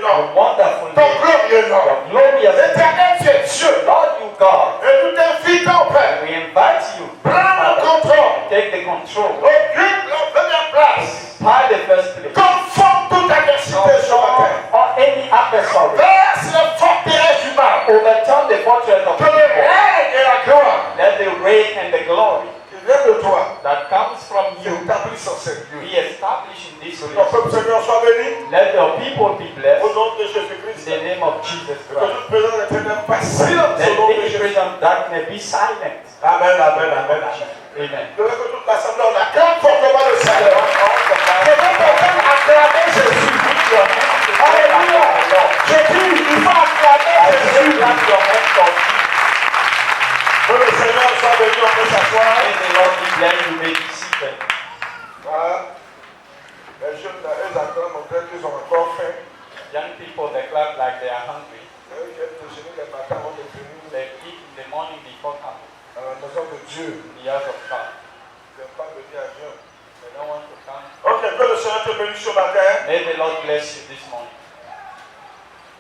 nom. wonderful Ton name, glorieux nom. your glorious name. Éternel, tu es Dieu. Lord, you God, Et nous t'invitons, Père. we invite you, Prends le Father, contrôle. take the control. Occupe la première place. By the first place. Confonds toute adversité ce matin. Or any adversary. Verse les forteresses du mal. Overturn the fortress of Que le evil. règne et la gloire Let the reign and the glory qui vient de toi that comes from you s'établissent en cette be vie. established in this Ton place. peuple Seigneur soit béni. Let your people be blessed Au nom de in Jésus-Christ. the name of Jesus Que Christ. toute présence éternelle passe silence au Let nom de any Jésus. present darkness be silent. Amen, amen, amen, amen. Amen. Je veux que toute l'assemblée, on acclame fortement le Seigneur. Je veux qu'on acclamer Jésus. Alléluia. Je dis, il faut acclamer Jésus. Que le Seigneur soit béni, on peut s'asseoir. May the Lord be blessed. You may be seated. Voilà. Les jeunes, eux acclament, on dirait qu'ils ont encore faim. Young people, they clap like they are hungry. Eux qui aiment déjeuner les matins avant de venir They eat in the morning before coming. à la maison de Dieu. The house of God. Ils n'aiment pas venir à Dieu. They don't want to come. Ok, que le Seigneur te bénisse ce matin. May the Lord bless you this morning.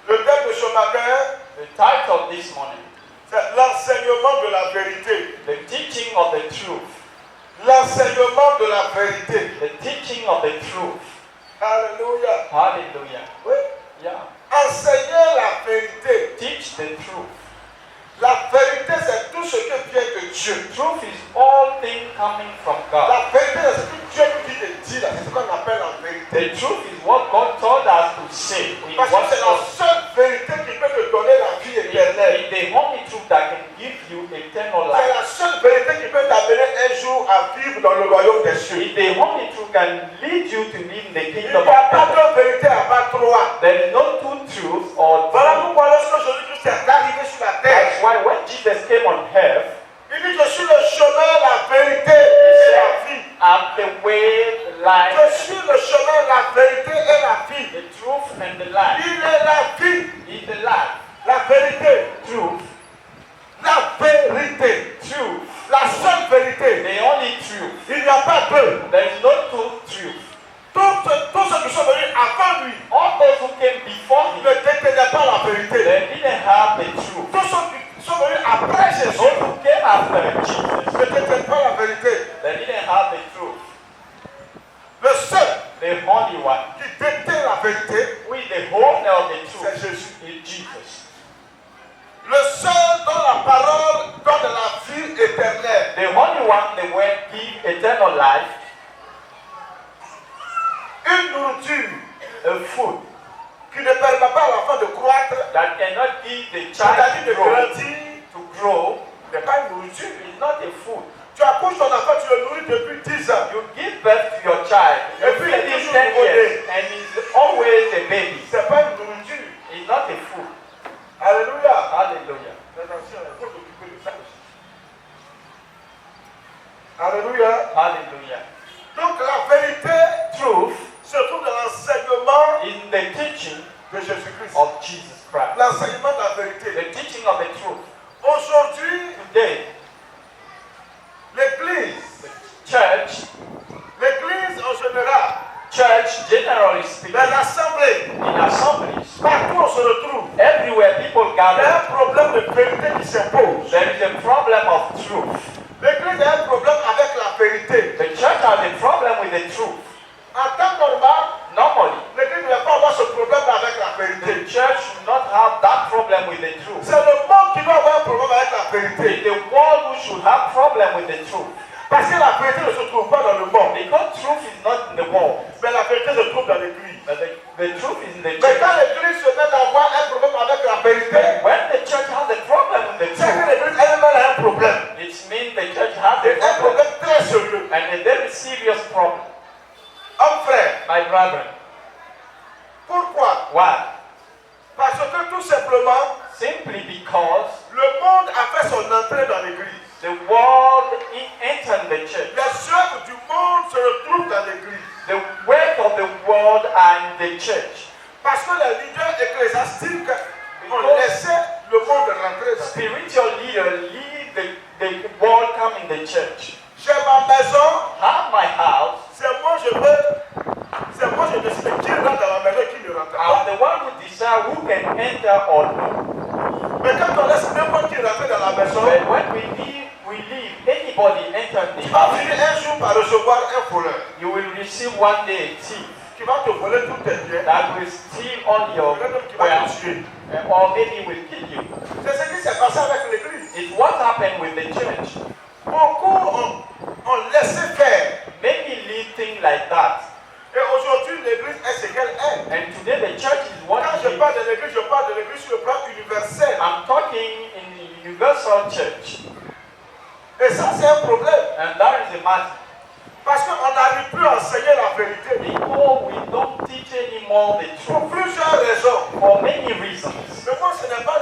Le thème de ce matin, The title of this morning, c'est l'enseignement de la vérité. the teaching of the truth. L'enseignement de la vérité. The teaching of the truth. Alléluia. Hallelujah. Oui. Yeah. Enseigner la vérité. Teach the truth. La vérité, c'est tout ce qui vient de Dieu. Truth is all things coming from God. La vérité, c'est ce que Dieu nous dit là. C'est ce qu'on appelle la vérité. The truth is what God told us to say. We Parce que want c'est la seule vérité qui peut te donner la vie éternelle. the only truth that can give you eternal C'est life. la seule vérité qui peut t'amener un jour à vivre dans le royaume des cieux. It's the only truth can lead you to live in the Il n'y kingdom a of pas heaven. de vérité à part trois. There is no two truths or Voilà two. pourquoi lorsque Jésus-Christ est arrivé sur la terre, That's why when Jesus came on earth, il dit je suis le chemin, la vérité et la vie. I'm the way, the life, Je suis le chemin, la vérité et la vie. the truth, and the life. Il est la vie, He's the life, la vérité, truth, la vérité, truth, la seule vérité. the only truth. Il n'y a pas deux. There is no two truth. Tous ceux qui sont venus avant lui All those who came before ne him, détenaient pas la vérité. they didn't have the truth. Tous ceux qui sont venus après Jésus Those who came after Jesus, ne détenaient pas la vérité. they didn't have the truth. Le seul The only one, qui détient la vérité, who is the owner of the c'est truth, Jésus. is Jesus. Le seul dont la parole donne la vie éternelle. The only one the word give eternal life, Une nourriture a food qui ne permet pas à l'enfant de croître, that cannot give the c'est-à-dire child de to grow, grandir, n'est pas une nourriture. is not a food. Tu accouches ton enfant, tu le nourris depuis 10 ans. You give birth to your child, you Et puis, feed il est him toujours 10 nouveau-né. years, and he's always a baby. C'est pas une nourriture. It's not a food. Alléluia. Hallelujah. Attention, il faut t'occuper de ça aussi. Alléluia. Hallelujah. Donc la vérité Truth se trouve dans l'enseignement in the teaching de Jésus-Christ. of Jesus Christ. L'enseignement de la vérité. The teaching of the truth. Aujourd'hui, Today, l'Église, l'église en général, church generally speaking, les assemblées, in assemblies, partout on se retrouve. everywhere people Il y a gather, un problème de vérité qui s'impose. there is a problem of truth. L'Église a un problème avec la vérité. The church has a problem with the truth. En temps normal, Normally, l'Église ne va pas avoir ce problème avec la vérité. the church should not have that problem with the truth. C'est le monde qui doit avoir un problème avec la vérité. It's the world who should have problem with the truth. Parce que la vérité ne se trouve pas dans le monde. Because truth is not in the world, Mais la vérité se trouve dans l'Église. but the truth is in the Mais church. quand l'Église se met à avoir un problème avec la vérité, When the church has a problem with the c'est que truth, l'Église elle-même a un problème. it means the church has Et a un problem, problème très sérieux. and a very serious problem. Homme frère, My brethren, pourquoi? why? Parce que tout simplement, Simply because le monde a fait son entrée dans l'Église. the world entered the church. Les œuvres du monde se retrouvent dans l'Église. The work of the world and the church. Parce que les leaders ecclésiastiques ont laissé le monde rentrer dans l'Église. Spiritual leaders lead the world come in the church. J'ai ma maison, Have my house, c'est moi moi je décide qui rentre dans la maison et qui ne rentre pas. I'm the one who decides who can enter or not. Mais quand on laisse n'importe qui rentrer dans la maison, But when we leave anybody enter the tu vas house, finir un jour par recevoir un voleur you will receive one day a thief qui va te voler tous tes biens. that will steal all your Peut-être qui va te wealth, tuer. or maybe will kill you. C'est ce qui s'est passé avec l'église. It's what happened with the church. Beaucoup ont laissé faire. Many leave things like that. Et aujourd'hui, l'église est ce qu'elle est. And today the church is what Quand it je is. parle de l'église, je parle de l'église sur le plan universel. I'm talking in the universal church. Et ça, c'est un problème. And that is a matter. Parce qu'on n'arrive plus à enseigner la vérité. Because we don't teach anymore the Pour truth. plusieurs raisons. For many reasons. Mais moi, ce n'est pas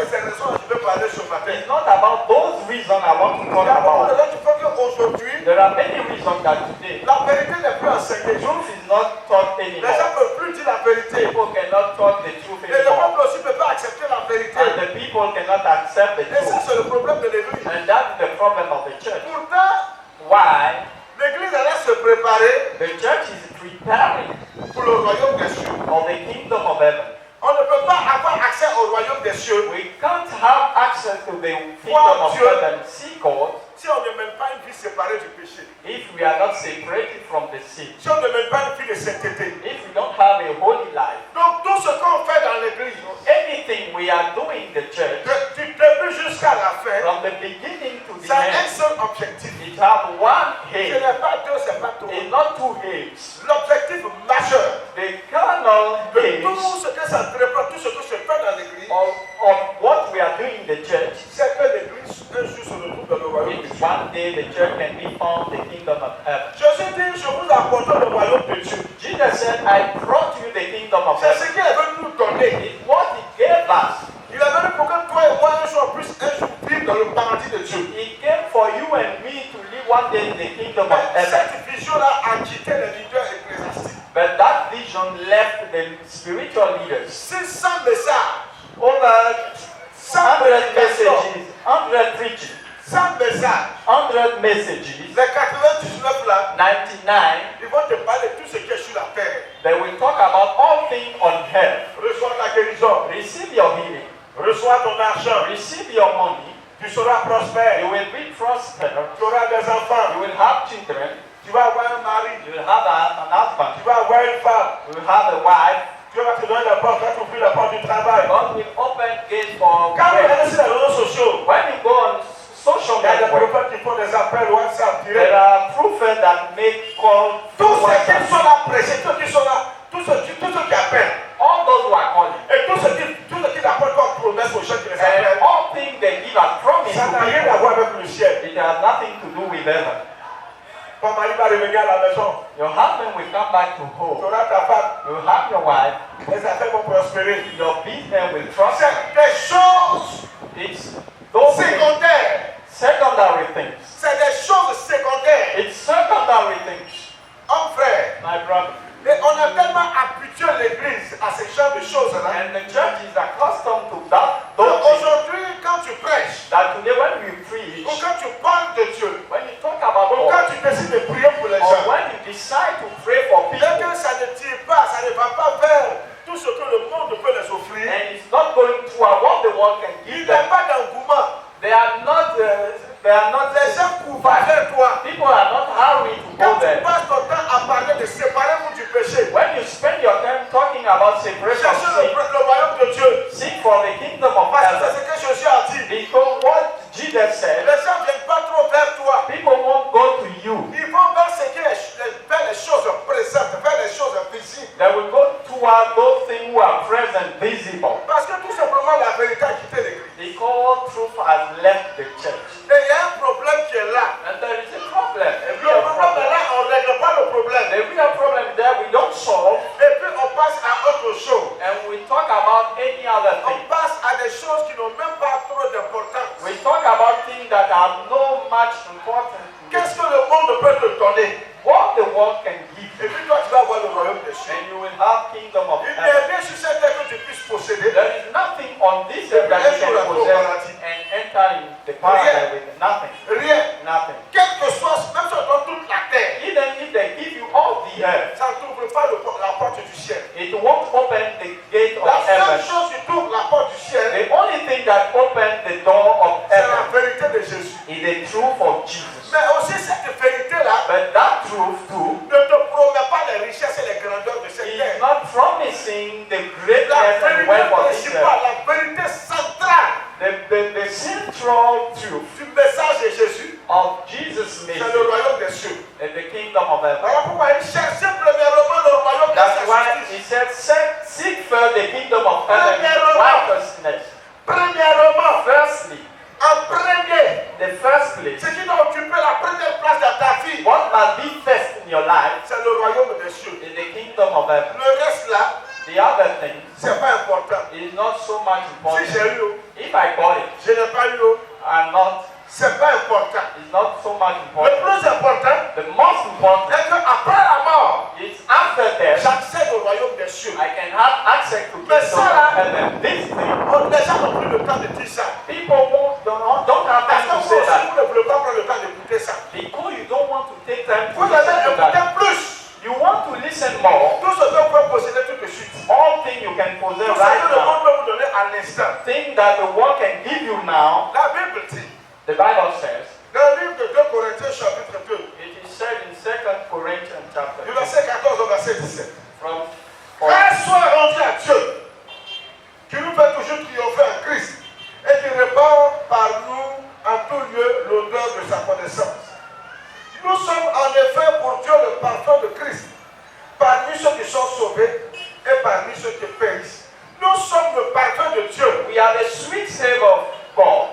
de ces raisons que je veux parler ce matin. It's not about those reasons I want to Il talk y a beaucoup de about. gens qui font qu'aujourd'hui, There are many reasons that today la vérité n'est plus enseignée. truth is not taught Les gens anymore. ne peuvent plus dire la vérité. People cannot talk the truth Et le anymore. peuple aussi ne peut pas accepter la vérité. And the people cannot accept the Et ça, truth. c'est le problème de l'église. And that's the problem of the church. Pourtant, Why? l'église allait se préparer The church is preparing pour le royaume des cieux. for the kingdom of heaven. On ne peut pas avoir accès au royaume des cieux We can't have access to the kingdom of heaven, see God, si on ne mène pas une vie séparée du péché. if we are not separated from the sin. Si on ne mène pas une vie de sainteté. If we don't have a holy life. Donc tout ce qu'on fait dans l'église, Anything we are doing in the church, du début jusqu'à la fin, from the beginning to the ça a un end, seul objectif. it has one Ce aim. n'est pas deux, c'est pas trois. It's not two aims. L'objectif majeur The kernel de aim tout ce que ça entreprend, tout ce que se fait dans l'église, of what we are doing in the church c'est que l'église un jour se retrouve dans le royaume de is Dieu. one day the church can be found the kingdom of heaven. Jésus dit, je vous apporte le royaume de Dieu. Jesus said, I brought you the kingdom of C'est ce heaven. qu'il est venu nous donner. It's what he gave us. Il est venu pour que toi et moi un jour puisse un jour vivre dans le paradis de Dieu. He came for you and me to live one day in the kingdom of Mais heaven. cette vision-là a quitté les leaders ecclésiastiques. But that vision left the spiritual leaders. 600 messages, Over 100 prédications, messages, 100 preaching, 100 messages. 100 messages, Les 99 là, 99, ils vont te parler de tout ce qui est sur la terre. they will talk about all things on earth. Reçois ta guérison, Receive your healing, reçois ton argent, receive your money, tu seras prospère, you will be prosperous, tu auras des enfants, you will have children, tu vas avoir un mari, you will have an husband, tu vas avoir une femme, you will have a wife. Dieu va te donner la porte, va t'ouvrir la porte du travail. God will open gates for Quand vous wealth. allez sur les réseaux sociaux, When you go on social il y a des network, prophètes qui font des appels WhatsApp there direct. are prophets that make calls to Tous ceux qui WhatsApp. sont là prêchés, tous ceux qui sont là, tous ceux qui appellent, All those who are calling. et tous ceux qui apportent comme promesse aux gens qui les And appellent, all things they give as promise ça to n'a rien à people, voir avec le ciel. it has nothing to do with heaven. Ton mari va revenir à la maison, Your husband will come back to tu home. auras ta femme, You have your wife. les affaires vont prospérer. Your business will prosper. C'est des choses It's those things, secondaires. secondary things. C'est des choses secondaires. It's secondary things, Homme frère, my brother. et on a tellement habitué l'église à ce genre de choses-là. And the church is accustomed to that. Donc Those things. aujourd'hui, quand tu prêches, That today when we preach, ou quand tu parles de Dieu, when you talk about ou quand God, tu décides de prier pour les or gens, when you decide to pray for dès people, que ça ne tire pas, ça ne va pas vers tout ce que le monde peut les offrir, and it's not going toward what the world can il give n'y a them, pas d'engouement. they are not. Les gens courent vers toi. People are not hurried to Quand go tu there. passes ton temps à parler de séparez-vous du péché, When you spend your time talking about separation of cherchez sin, le royaume de Dieu. seek for the kingdom of Parce que heaven. c'est ce que Jésus a dit. Because what Jesus said, Les gens ne viennent pas trop vers toi. people won't go to you. Ils vont vers ce qui est vers les choses présentes, vers les choses visibles. They will go toward those things who are present, visible. Parce que tout simplement la vérité a quitté l'église. Because truth has left the church. Et il y a un problème qui est là. And there is a problem, a Le real problème est problem. là, on ne règle pas le problème. The real problem is that we don't solve Et puis on passe à autre chose. and we talk about any other On thing. passe à des choses qui n'ont même pas trop d'importance. We talk about things that have no much importance. Qu'est-ce que le monde peut te donner? What the world can give Et you, puis toi tu vas avoir le royaume des cieux. and you will have kingdom of Il n'y heaven. a rien sur cette terre que tu puisses posséder. There is nothing on this earth that you can possess and enter in the paradise with nothing. Rien. Nothing. Quel que soit, même si on donne toute la terre, Even if they give you all the earth, ça ne t'ouvre pas la porte du ciel. It won't open the gate La of seule heaven. chose qui ouvre la porte du ciel, The only thing that opens the door of c'est la heaven vérité de Jésus. is the truth of Jesus. Mais aussi cette vérité-là But that truth too ne te promet pas les richesses et les grandeurs de cette is terre. not promising the La greatness and vérité wealth of this principale, earth. la vérité centrale The central truth du message de Jésus, of Jesus' c'est message le royaume des cieux. is the kingdom of heaven. Voilà pourquoi il cherchait premièrement le royaume de That's why sa he justice. said, seek first the kingdom of heaven and righteousness. Premièrement, Firstly, en premier, the first place, ce qui doit occuper la première place dans ta vie, what must be first in your life c'est le royaume des cieux. is the kingdom of heaven. Le reste là, The other thing c'est pas important. is not so much Si important. j'ai eu, If I got it, je n'ai pas eu, I'm not, c'est pas important. it's not so much Le important. plus important The most important est qu'après la mort, is after death, j'accède au royaume des cieux. I can have access to Mais kingdom ça, là, of heaven. This thing, Les gens n'ont plus le temps de dire ça. people don't have Parce time que to vous say aussi, that. vous ne voulez pas prendre le temps d'écouter ça. Because you don't want to take time to Vous allez listen to écouter that. plus. You want to listen more. Tout ce que vous pouvez posséder tout de suite. All things you can Tout possess ce right que le now. monde peut vous donner à l'instant. Thing that the world can give you now, La Bible dit, the Bible says, dans le livre de 2 Corinthiens chapitre 2, it is said in 2 Corinthians chapter du 2, verset 14 au verset 17. from Grâce soit rendue à Dieu, qui nous fait toujours triompher en Christ et qui répand par nous en tout lieu l'odeur de sa connaissance. Nous sommes en effet pour Dieu le parfum de Christ, parmi ceux qui sont sauvés et parmi ceux qui périssent. Nous sommes le parfum de Dieu. we are the sweet savor of God.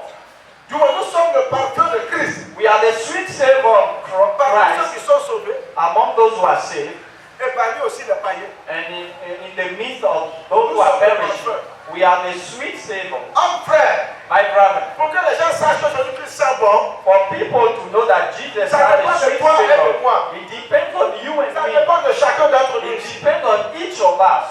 Du moins, nous sommes le parfum de Christ, We are the sweet savor of parmi ceux Christ qui sont sauvés among those who are saved, et parmi aussi les païens. and in the midst of those who are perishing. We are the sweet savor. Homme frère, My brother, pour que les gens sachent que Jésus-Christ sent bon, for people to know that Jesus ça has dépend a de sweet toi et de savor, moi. it depends on you and Ça me. dépend de chacun d'entre nous. It depends on each of us.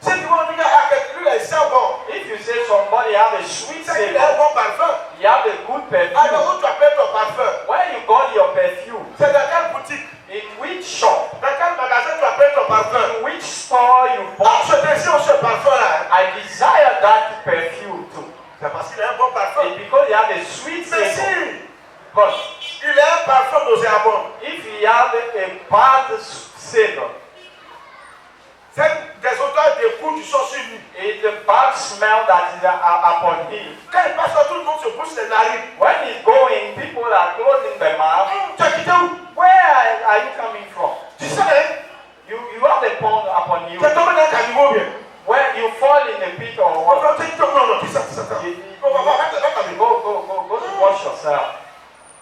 Si tu vas dire à quelqu'un, lui, il sent bon, If you say somebody have a sweet c'est qu'il a un savor, bon parfum. you have a good perfume. Alors, où tu appelles ton parfum? Where you got your perfume? C'est dans quelle boutique? In which shop? Dans quel magasin tu appelles ton parfum? In which store you Ah, bought? je désire ce parfum-là. I desire that perfume too. C'est parce qu'il a un bon parfum. It's because you have a sweet Mais savor. si But il a un parfum nauséabond, if you have a bad savor, c'est des odeurs de goût qui sont sur lui. it's a bad smell that is upon him. Quand il passe, tout le monde se bouche les narines. When he's going, people are closing their mouth. Tu as quitté où? Where are you coming from? Tu sais, hein? You have a pond upon you. Tu es tombé dans un caniveau bien. When you fall in a pit or Non, what? non, tu sais, ça. You On va voir, attends. go to wash yourself.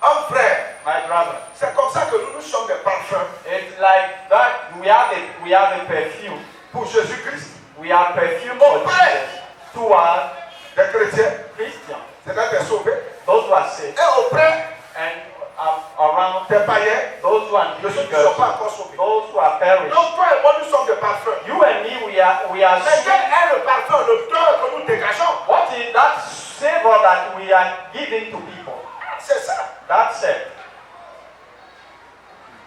Homme frère, My brother. c'est comme ça que nous sommes des parfums It's like that. We have a perfume. pour Jésus-Christ. We have perfume for Jesus. To our Des chrétiens, Christians, c'est-à-dire des sauvés. those who are saved, Et auprès and around des païens, those who are de ceux qui ne sont pas unbelievers, encore sauvés. those who are perished. Donc toi et moi, nous sommes des parfums. You and me, we are Mais sweet. quel est le parfum, l'odeur que nous dégageons? What is that savor that we are giving to people? C'est ça. That's it.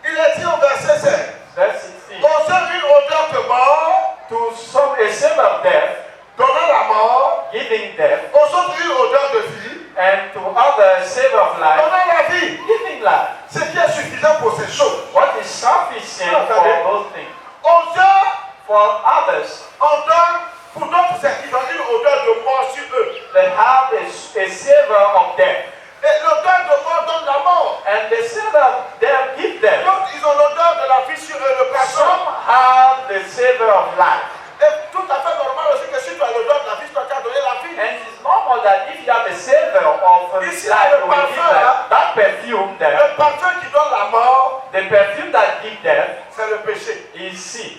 Il est dit au verset 16. Verse 16. On sent une odeur de mort, To some a savor of death, donnant la mort. giving death, On sent une odeur de vie, and to others savor of life, donnant la vie. giving life. Ce qui est suffisant pour ces choses. What is sufficient for those things? On sent, For others, on donne, pour d'autres, c'est qu'ils ont une odeur de mort sur eux. they have a savor of death, Et l'odeur de mort donne la mort. and the savor of death give death. D'autres, ils ont l'odeur de la vie sur eux, le parfum. Some have the savor of life, Et tout à fait normal aussi que si tu as l'odeur de la vie, tu as donné la vie. and it's normal that if you have the savor of Ici, life, le you will give parfum, life. That perfume there, Le parfum qui donne la mort, the perfume that gives death, c'est le péché. is sin,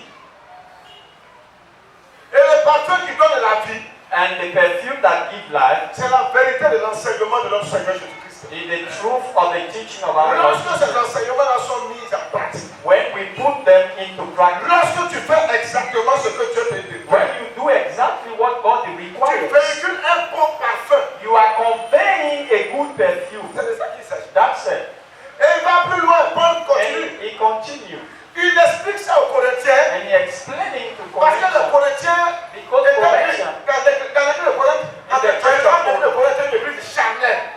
Et le parfum qui donne la vie, and the perfume that gives life c'est la vérité de l'enseignement de notre Seigneur Jésus-Christ. is the truth of the teaching of our Lord Lorsque ces Jesus. enseignements-là sont mis en pratique, When we put them into practice, lorsque tu fais exactement ce que Dieu te dit, when you do exactly what God tu requires, véhicules un bon parfum. you are conveying a good perfume. C'est de ça qu'il s'agit. That's it. Et il va plus loin, Paul And continue. he continues. Une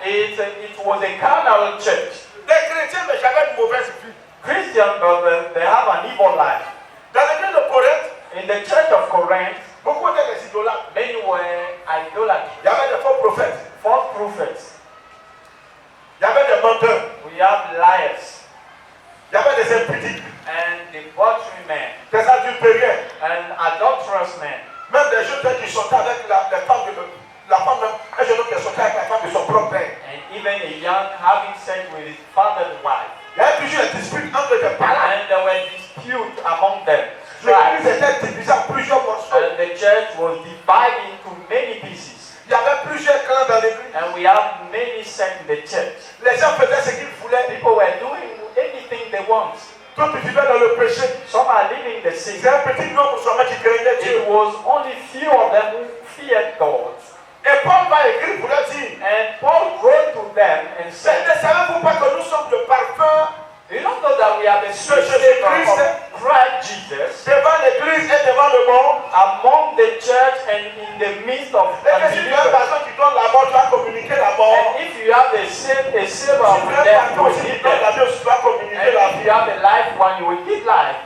It was a carnal church. Les chrétiens, mais j'avais une mauvaise vie. Christians, but they have an evil life. Dans l'église de Corinthe, In the church of Corinth, beaucoup étaient des idolâtres. many were idolaters, Il y avait des faux prophètes. false prophets. Il y avait des menteurs. We have liars Il y avait des impudiques. and debauchery men Des adultériens. and adulterous men. Même des jeunes qui sortaient avec la femme de la femme même. Un jeune homme qui sortait avec la femme de son propre père. And even a young having sex with his father's wife. Il y avait toujours des disputes entre des parents. And there were disputes among them. L'église était divisée en plusieurs morceaux. And the church was divided into many pieces. Il y avait plusieurs clans dans l'église. And we have many sects in the church. Les gens faisaient ce qu'ils voulaient. People were doing anything they want. D'autres vivaient dans le péché. Some are living the sin. C'est un petit nombre seulement qui craignait Dieu. It was only few of them who feared God. Et Paul va écrire pour leur dire, And Paul wrote to them and ne said, savez-vous pas que nous sommes le parfum you don't know that we are the sweet Jésus savor Christ. of Christ Jesus devant l'église et devant le monde? among the church and in the midst of Et que si tu as un unbelievers. patron qui donne la mort, tu vas communiquer la mort. And if you have a savor Si of tu as un death, you patron will aussi qui give donne la death. vie, tu vas communiquer la And if vie. you have a life one, you will give life.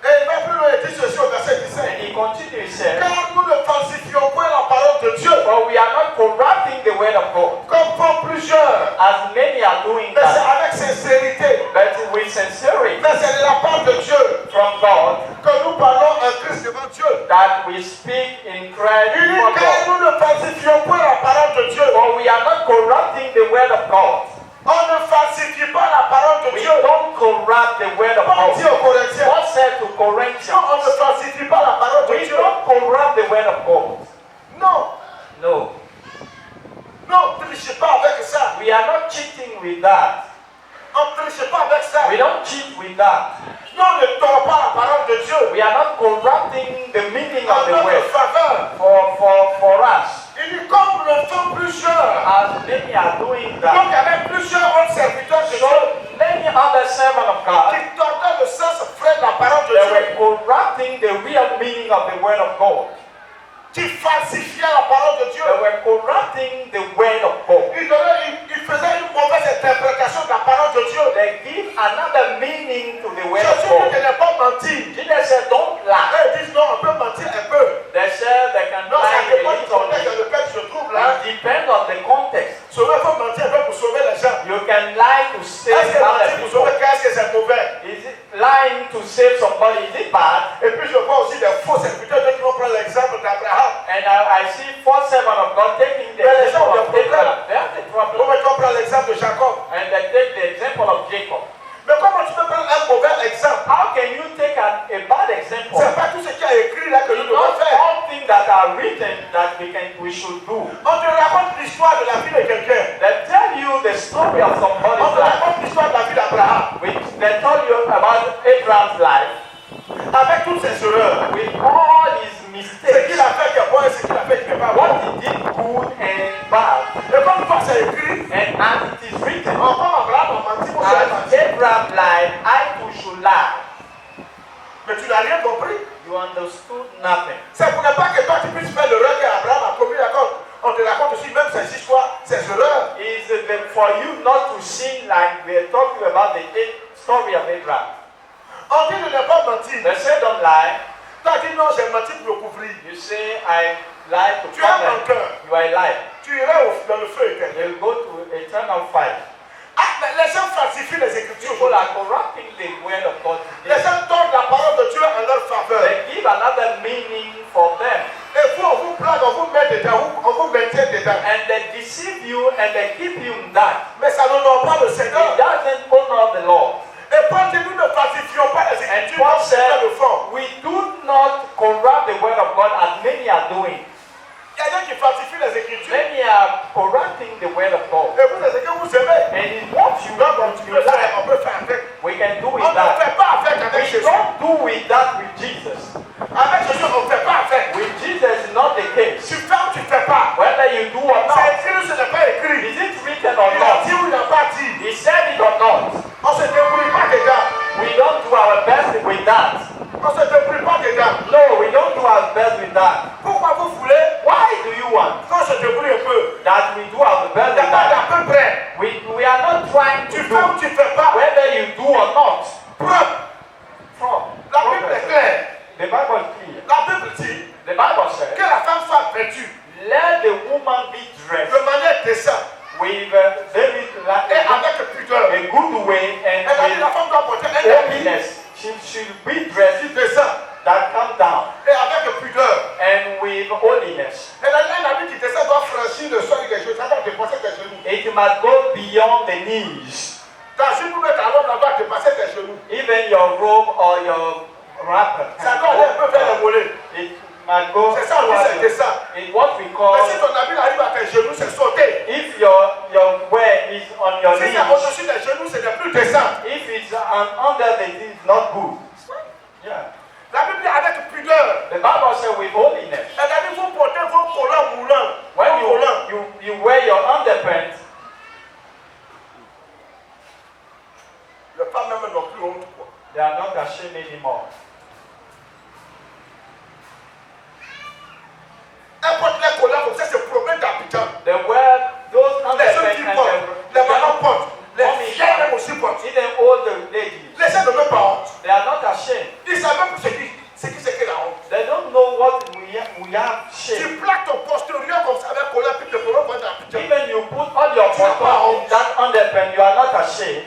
Et il va plus loin, il dit ceci au verset 17. And he continues, he said, Car nous ne falsifions point la parole de Dieu, for we are not corrupting the word of God, comme font plusieurs, as many are doing mais c'est that, avec sincérité. but with sincerity Mais c'est de la part de Dieu from God que nous parlons en Christ devant Dieu. that we speak in Christ Il dit before car God. nous ne falsifions point la parole de Dieu. For we are not corrupting the word of God. On ne falsifie pas la parole de We Dieu. don't corrupt the word of Paul dit God. aux Corinthiens, Paul said to non, on ne Corinthians, falsifie pas la parole de we Dieu. don't corrupt the word of God. Non, No, non, ne trichez pas avec ça. we are not cheating with that. On ne triche pas avec ça. We don't cheat with that. Non, on ne tord pas la parole de Dieu. We are not corrupting the meaning En of the notre word faveur. for us, Il dit comme le font plusieurs. as many are doing Donc il y that. avait plusieurs autres serviteurs de So Dieu many other servants of God, qui tordaient le sens vrai de la parole de they Dieu. were corrupting the real meaning of the word of God. Qui falsifiaient la parole de Dieu. They were corrupting the word of God. Ils faisaient une mauvaise interprétation de la parole de Dieu. They give another meaning to the word of Jésus dit de God. ne pas mentir. Jesus said, don't lie. Là, ils disent non, on peut mentir un peu. They said they can Non, ça lie dépend a du little contexte dans bit. lequel tu te trouves là. It depends on the context. Souvent, il faut mentir un peu pour sauver les gens. You can lie to Est-ce save que other mentir pour people. sauver qu'est-ce que c'est mauvais? Is it lying to save somebody? Is it bad? Et puis je vois aussi des faux serviteurs qui vont prendre l'exemple d'Abraham. And I see four servants of God taking the But it's example not of the problem. Abraham. They have the Comment problem. tu vas prendre l'exemple de Jacob? And they take the example of Jacob. Mais comment tu peux prendre un mauvais exemple? How can you take a bad example? C'est pas tout ce qui est écrit là que nous devons Not faire. all things that are written that we should do. On te raconte l'histoire de la vie de quelqu'un. They tell you the story of On somebody's te life. raconte l'histoire de la vie d'Abraham. They tell you about Abraham's life Avec toutes ses erreurs. with all his Ce mistakes. qu'il a fait qui est bon et ce qu'il a fait qui n'est pas bon. What he did good and bad. Et comme toi c'est écrit, And as it is written, encore Abraham a menti pour se as mentir. Abraham lied, I too should lie. Mais tu n'as rien compris. You understood nothing. C'est pour ne pas que toi tu puisses faire l'erreur qu'Abraham a commis. D'accord. On te raconte aussi même ses histoires, ses erreurs. Is for you not to sin like we're talking about the story of Abraham. On dit de ne pas mentir. They say don't lie. Tu as dit non, j'ai menti pour le couvrir. You say I lie to Tu es un cover. menteur. You are a liar. Tu iras dans le feu éternel. You'll go to eternal fire. Ah, mais les gens falsifient les Écritures. People are corrupting the word of God Les today. gens tordent la parole de Dieu en leur faveur. They give another meaning for them. Et vous, on vous blague, on vous met dedans, on vous maintient dedans. And they deceive you and they keep you in that. Mais ça n'honore pas le It Seigneur. doesn't honor the Lord. Et Paul dit, nous ne falsifions pas les And Écritures Paul comme certains said, le font. we do not corrupt the word of God as many are doing. Il y a des gens qui falsifient les Écritures. Many are corrupting the word of God. Et vous, c'est ce que vous aimez. And it's what you Donc, you like. on peut faire avec. We can do On with ne that. fait pas avec avec We Jésus. don't do with that with Jesus. Avec Jésus, on ne fait pas avec. With Jesus is not the case. Tu fais ou tu ne fais pas. Whether you do or C'est not, écrit ou ce n'est pas écrit. is it written or Il a not? dit ou il n'a pas dit. He said it or not. On ne se débrouille pas dedans. We don't do our best with that. On ne se débrouille pas dedans. No, we don't do our best with that. Pourquoi vous voulez Why do you want qu'on se débrouille un peu? that we do our manière décente. With Et avec pudeur. a good way and Elle a dit la with femme doit porter un habit holiness. She should be dressed décent. that come down Et avec pudeur. and with holiness. Elle a dit un habit qui descend doit franchir le sol des genoux. Ça doit dépasser tes genoux. It must go beyond the knees. Ta jupe ou ta robe doit dépasser tes genoux. Even your robe or your wrapper. Ça doit aller un peu vers les mollets. It must go C'est ça, on dit c'est décent. in what we call. Mais si ton habit arrive à tes genoux, c'est sauté. If your wear is on your Si c'est knees, au-dessus des genoux, ce n'est plus décent. if it's under the knee, it's not good. Yeah. La Bible dit avec pudeur. The Bible says with holiness. Elle a dit vous portez vos collants moulants. When Vos collants. you wear your underpants, Les femmes même n'ont plus honte. Quoi. they are not ashamed anymore. Elle porte les collants comme ça, c'est problème d'habitant. They wear those Les jeunes filles underpants portent, les mamans portent, les vieilles même aussi portent. even older ladies. Les gens ne veulent pas honte. They are not ashamed. Ils savent même ce qui c'est que la honte. They don't know what we have shame. Tu plaques ton postérieur comme ça avec collant, puis te prends pour d'habitant. Even you put all your bottom in that underpants, you are not ashamed.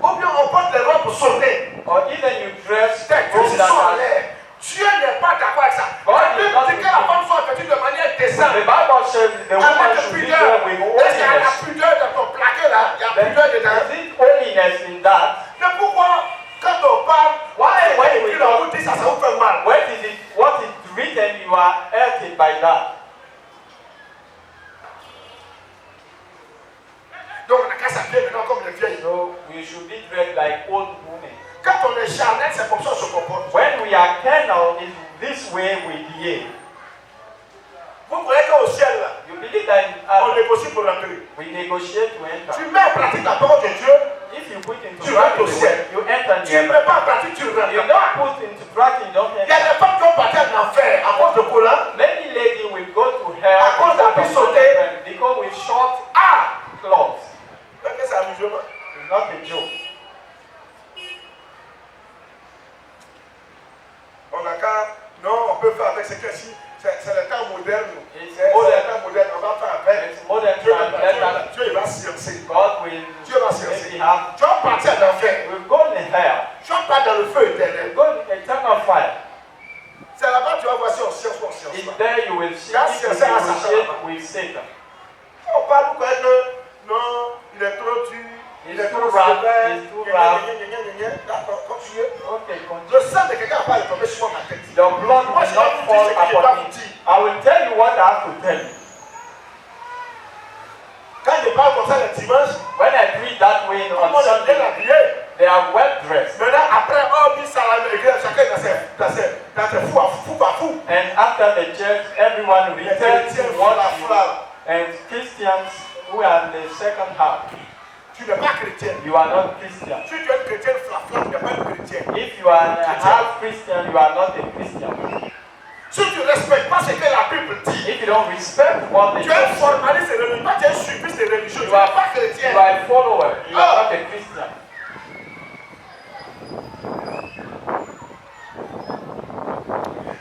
Ou bien on porte les robes sautées. Or even you dress Tes cuisses robes that sont en are. l'air. Dieu n'est pas d'accord avec ça. God La is Bible not dit que la femme soit vêtue de manière décente. The Bible says the woman Avec should be pudeur. there with Est-ce qu'il y a la holiness. pudeur dans ton plaqué là? Il y a pudeur dedans. Is it holiness in that? Mais pourquoi, quand on parle, Why when et we puis on vous dit ça, ça vous fait mal? what is written, you are hurted by that. Donc on a qu'à s'habiller maintenant comme les vieilles. So we should be dressed like old women. Quand on est charnel, c'est comme ça qu'on se comporte. When we are carnal, is this way we behave. Vous croyez qu'au ciel, là, You believe that in on us, négocie pour l'entrée. we negotiate to Tu enter. mets en pratique la parole de Dieu, If you put into Tu practice rentres au the ciel. word, you enter in tu ne heaven. mets pas en pratique, tu ne You rentres pas. don't put into practice, you don't Il y a enter. des femmes qui ont parti en enfer à cause de collant. Many ladies will go to hell À cause d'un because of sauté. underpants, because we short clothes. Est-ce que c'est amusement? It's not a joke. On a qu'à. Non, on peut faire avec ce que si. C'est le temps moderne. It's C'est le modern. temps moderne. On va faire avec. It's modern Dieu time. il va circer. God will Dieu va circer. maybe have. Tu vas partir en enfer. We'll go in hell. Tu vas pas dans le feu éternel. We'll go in eternal fire. C'est là-bas que tu vas voir si on cherche ou on cherche It's pas. there you will see That's if you the same as negotiate Satan. with Satan. On parle pour que non, il est trop dur, il est trop rough, sévère. it's too rough. D'accord, continue. Okay, continue. Le sang de quelqu'un n'a pas tombé sur ma tête. Your blood Moi, will je vais not vous dire fall ce que je dois upon vous me. dire. I will tell you what I have to tell you. Quand je parle comme ça le dimanche, When I preach that way tout le on monde est bien Sunday, habillé. they are well dressed. Maintenant, après, on dit ça à l'église, chacun dans ses fou. And after the church, everyone Les returns chrétiens to font la worship. flamme. And Christians who are in the second half, Tu n'es pas chrétien. you are not Christian. Si tu es un chrétien fla, tu n'es pas un chrétien. If you are a half Christian, you are not a Christian. Si tu ne respectes pas ce que la Bible dit, If you don't respect what the tu es un church says, formaliste religieux, toi tu es un suiviste religieux, tu you n'es are, pas you chrétien. are a follower, you are not a Christian.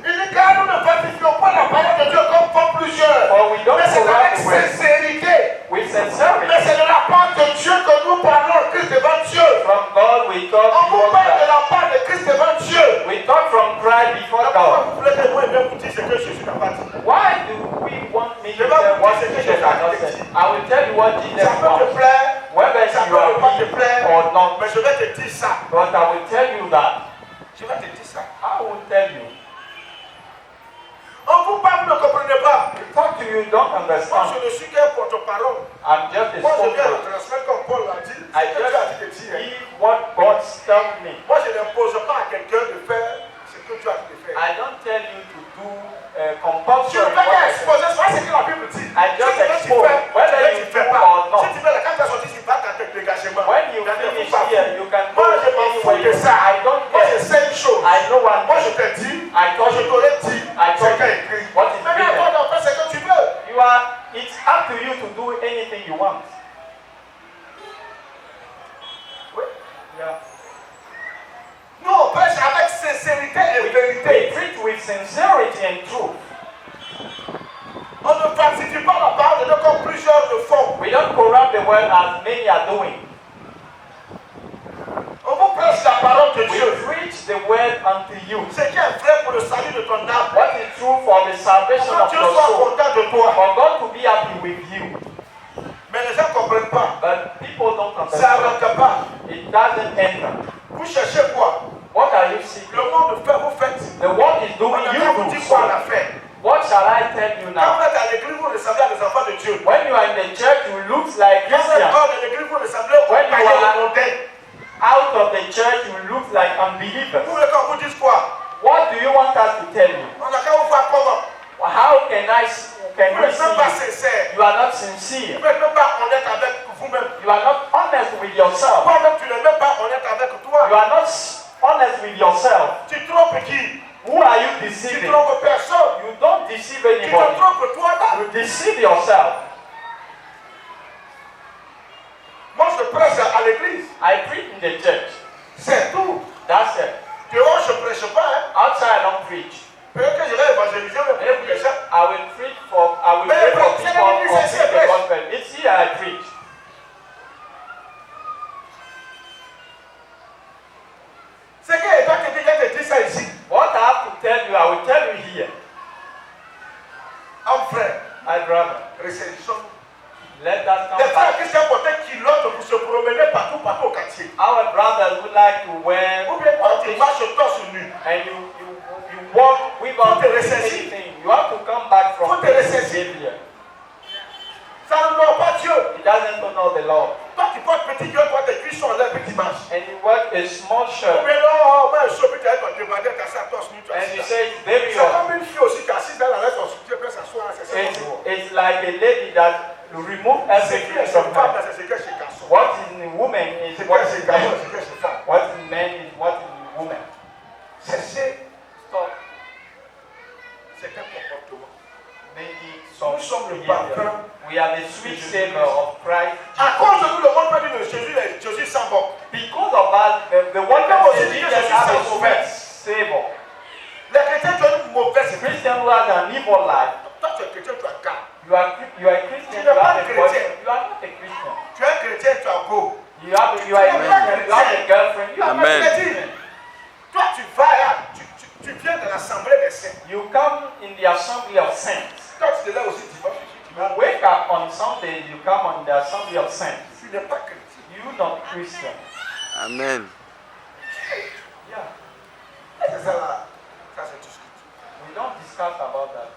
Il dit car nous ne falsifions pas la parole de Dieu comme font plusieurs. For we don't Mais c'est avec corrupt the word sincérité. with sincerity. Mais c'est de la part de Dieu que nous parlons, Christ devant Dieu. From God we talk On vous before parle de God. la part de Christ devant Dieu. We talk from Christ before Pourquoi God. vous voulez que moi je vous dise ce que Jésus n'a pas dit? Why do we want me to tell what Jesus has not said? I will tell you what Jesus Ça peut te wants. plaire, Whether ça you peut are ne pas te pleased plaire, or not, mais je vais te dire ça. but I will tell you that. Je vais te dire ça. I will tell you. On vous parle, vous ne comprenez pas. We talk to you, you don't Moi, understand. je ne suis qu'un porte-parole. I'm just a Moi, je viens le spokesman. transmettre comme Paul l'a dit. I C'est que Dieu a dit de just dire. give what God tells me. Moi, je n'impose pas à quelqu'un de faire ce que Dieu a dit de faire. I don't tell you to do Je compulsory ne vais pas work. exposer, c'est pas ce que la Bible dit. I just Si tu expose fais, whether tu you fais do pas. or not. Si tu veux, quand tu as sorti, tu vas dans tes dégagements. When you Dans tes finish fous-fous. here, you can go Moi, je m'en fous anywhere de you ça. I don't Moi, je care. sais une chose. I know one Moi, je thing. te dis, I told je you. t'aurais dit I ce told qu'il a you écrit. what is Maintenant, toi, written. d'en faire ce que tu veux. You are. It's up to you to do anything you want. Oui. Yeah. Nous, on prêche avec sincerity and truth. On ne falsifie pas la parole de Dieu comme plusieurs le font. We don't corrupt the word as many are doing. On vous prêche la parole de We Dieu. preach the word unto you. Ce qui est vrai pour le salut de ton âme. What is true for the salvation Que of Dieu your soit soul. content de toi. For God to be happy with you. Mais les gens ne comprennent pas. But people don't Ça understand. ne rentre pas. It doesn't enter. Vous cherchez quoi? What are you seeking? Le monde fait, vous faites. The world is doing, On you a vous do dit quoi à so. la fin? What shall I tell you Quand now? vous êtes à l'église, vous ressemblez à des enfants de Dieu. When you are in the church, you look like Quand vous êtes Christians. hors de l'église, vous ressemblez aux When you païens are- au mondain. Out of the church, you look like unbelievers. Vous voulez qu'on vous dise quoi? What do you want us to tell you? On a qu'à vous voir comment. How can Vous we n'êtes see même pas you? sincère. You are not sincere. Vous n'êtes même pas honnête avec vous-même. You are not honest with yourself. Toi-même, tu n'es même pas honnête avec You toi. are not honest with yourself. Tu trompes qui? Who are you Tu deceiving? trompes personne. You don't deceive Tu te anybody. trompes toi-même. You deceive yourself. Moi, je prêche à l'église. I preach in the church. C'est tout. That's it. Dehors, je ne prêche pas. Hein. Outside, I don't preach. Peut-être que je vais évangéliser, mais pour les gens. I will preach for people or preach the gospel. It's here I preach. C'est que toi qui te dis ça ici. What I have to tell you, I will tell you here. Un frère, My brother, resserrissons. let us come Les frères back. chrétiens portent un kilote pour se promener partout au quartier. Our brothers would like to wear Ou bien all quand tu this, marches torse nu. and you walk without Faut te doing ressaisir. anything. You have to come back Faut from te this ressaisir. behavior. Ça n'honore pas Dieu. It doesn't honor the Lord. Toi qui portes petit Dieu, toi tes cuisses sont là, petit dimanche. And you wear a small Ou shirt, bien non, mais je suis obligé de demander qu'à sa torse nu, tu and you assis là. say it's very C'est hot. comme une fille aussi qui est assise dans la reste, on soutient, puis s'assoit, c'est ça. It's like a lady that remove C'est qui everything est from chez femme, her. c'est ce que chez garçon. What is in a woman is C'est what quoi is chez in garçon, man. c'est quoi chez femme. What is in man is what is in woman. Cessez, Stop c'est un comportement. making some Nous sommes le behavior. parfum. We are the sweet savor of Christ. À cause de nous, le monde peut dire que Jésus sans bon. Because of that, the one Quelqu'un that aussi says dit he que just Jésus have c'est a mauvais. sweet savor. Les chrétiens, tu as une mauvaise The esprit. Christian who has an evil life. Toi, tu es chrétien, tu as garde. You are a Christian. Tu You n'es pas have a chrétien. boyfriend. You are not a Christian. Tu es chrétien, tu as beau. You are a Christian. You have a girlfriend. You are not a Amen. Christian. Toi, tu vas là, tu viens de l'assemblée des saints. You come in the assembly of saints. Toi, tu te lèves aussi dimanche. You wake up on Sunday. You come on the assembly of saints. Tu n'es pas chrétien. You not Christian. Amen. Yeah. C'est ça là. Ça, c'est tout ce que tu We don't discuss about that.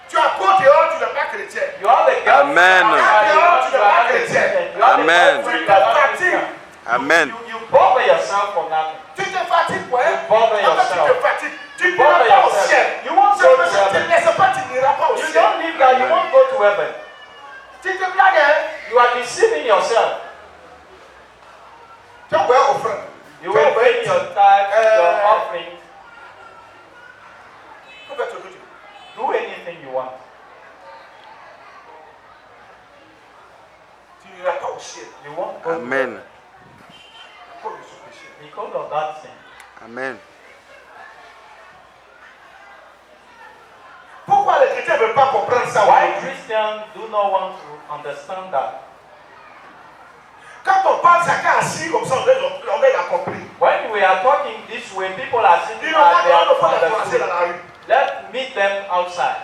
Tu as beau dehors, tu n'es pas chrétien. You have a girlfriend. Amen. You are not a Christian. You have a Amen. boyfriend, you are not a Christian. Amen. You bother yourself for nothing. Tu te fatigues, ouais. You bother En fait, tu yourself. te fatigues. Tu You n'iras bother pas au yourself. ciel. You won't C'est go parce to que tu ne heaven. laisses pas, tu n'iras pas au You ciel. don't live that. You won't go to heaven. Tu te blagues, hein. You are deceiving yourself. Tu as envoyé offrande. You will bring your tithe, your offering. Tu fais ce que tu veux. Do anything you want. Tu n'iras pas au ciel. You won't go to Amen. heaven Pour le péché. because of that sin. Amen. Pourquoi les chrétiens ne veulent pas comprendre ça? Why aujourd'hui? Christians do not want to understand that? Quand on parle chacun assis comme ça, on a compris. When we are talking this way, people are sitting Ils n'ont pas out there de fois de passer dans understood. la rue. Let's meet them outside.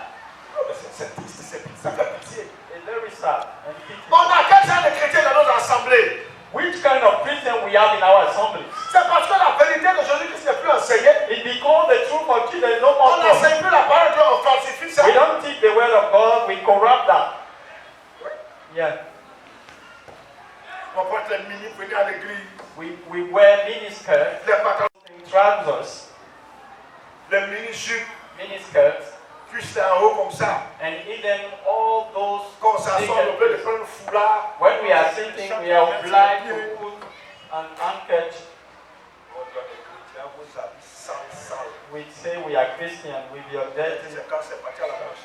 Non, mais c'est triste, ça fait pitié. It's very sad and pity. On a quel genre de chrétiens dans nos assemblées? Which kind of Christian we have in our assemblies? C'est parce que la vérité de Jésus-Christ n'est plus enseignée. It's because the truth of Jesus is no more On taught. n'enseigne plus la parole de Dieu, on falsifie ça. We don't teach the word of God, we corrupt that. Yeah. On porte les mini pour venir à l'église, We wear miniskirts, les pantalons, trousers, les mini-jupes, miniskirts, cuisses en haut comme ça. and even all those Quand on s'assoit, on peut dignitaries. prendre un foulard. When we are sitting, we are obliged to put an handkerchief. On doit les chrétiens, vous habillez sale. We say we are Christian with your dead. C'est quand c'est parti à la marche,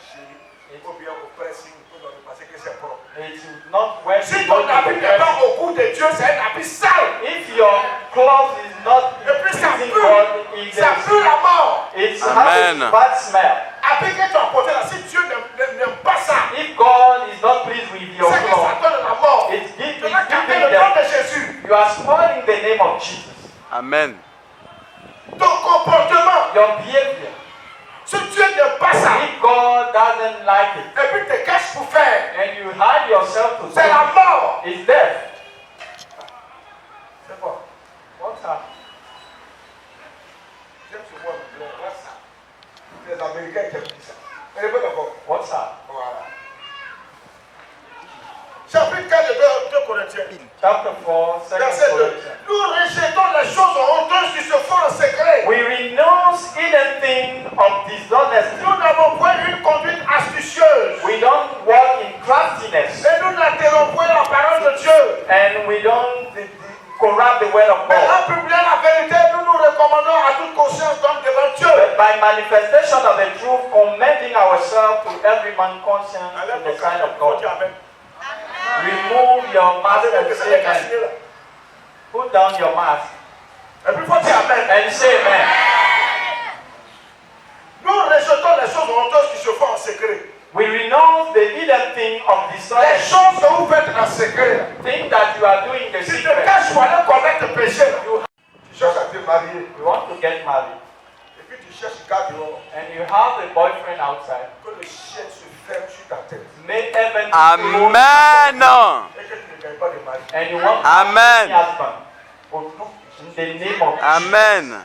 Il faut bien au pressing pour nous passer que c'est propre. It's not when Si you go ton to habit the n'est pas dressing. au goût de Dieu, c'est un habit sale. If your clothes is not Et puis ça pleasing God, pue. Ça pue la mort. it's Amen. has a bad smell. Habit que tu as porté là, si Dieu n'aime pas ça, If God is not pleased with your c'est que ça clothes, donne la mort. it's Tu giving vas garder le nom them. de Jésus. You are spoiling the name of Jesus. Amen. Ton comportement. Your behavior. Si Dieu n'aime pas ça, If God doesn't like it, et puis te caches pour faire, and you hide yourself to c'est la sin, mort. it's death. C'est quoi? What's that? J'aime ce mot anglais. What's ça? Les Américains qui aiment ça. Répète encore. What's that? Voilà. Chapitre 4 de 2 Corinthiens. Chapter 4, 2 Verset 2. Corinthians. Nous rejetons les choses honteuses qui se font en secret. We renounce anything of dishonesty. Nous n'avons point une conduite astucieuse. We don't walk in craftiness. Et nous n'altérons point la parole de Dieu. And we don't corrupt the word of Mais God. en publiant la vérité, nous nous recommandons à toute conscience d'homme devant Dieu. But by manifestation of the truth, commending ourselves to every man conscience in the sight of God. Remove your mask and say amen. Put down your mask Et puis il faut dire amen. and say amen. Nous rejetons les choses honteuses qui se font en secret. We renounce the hidden thing of Les dishonesty. choses que vous faites en secret. Thing that you are doing in the Si tu te secret. caches pour aller commettre péché, tu cherches à te marier. You want to get married. Et puis tu cherches un gars dehors. And you have a boyfriend outside. Que le ciel se ferme sur ta tête. Make heaven Amen. Et que tu ne gagnes pas de mari. and you want Amen. a husband. In the name of Amen.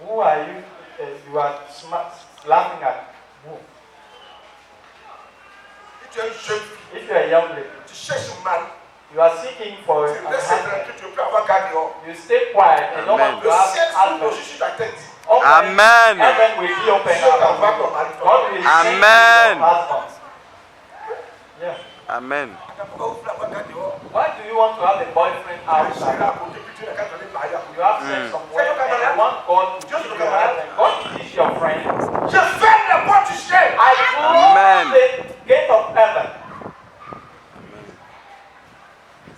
who are you? You are laughing at who? Si tu es une jeune fille, If you are a young lady, tu cherches un mari. you are seeking for a Tu restes husband. tranquille, tu peux avoir gars dehors. You stay quiet and don't Amen. want Le to have ciel s'ouvre husband. sur ta tête. Open, Amen. Heaven will be open Dieu up. t'envoie ton mari. God will send you Amen. your husband. Yeah. Amen. Pourquoi vous voulez avoir gars dehors? Why do you want to have a boyfriend Tu seras outside? à côté, puis tu n'as qu'à donner mariage. You have sex somewhere and you want God to be your husband. God is your friend. Je ferme les portes du ciel. I close Amen. the gate of heaven.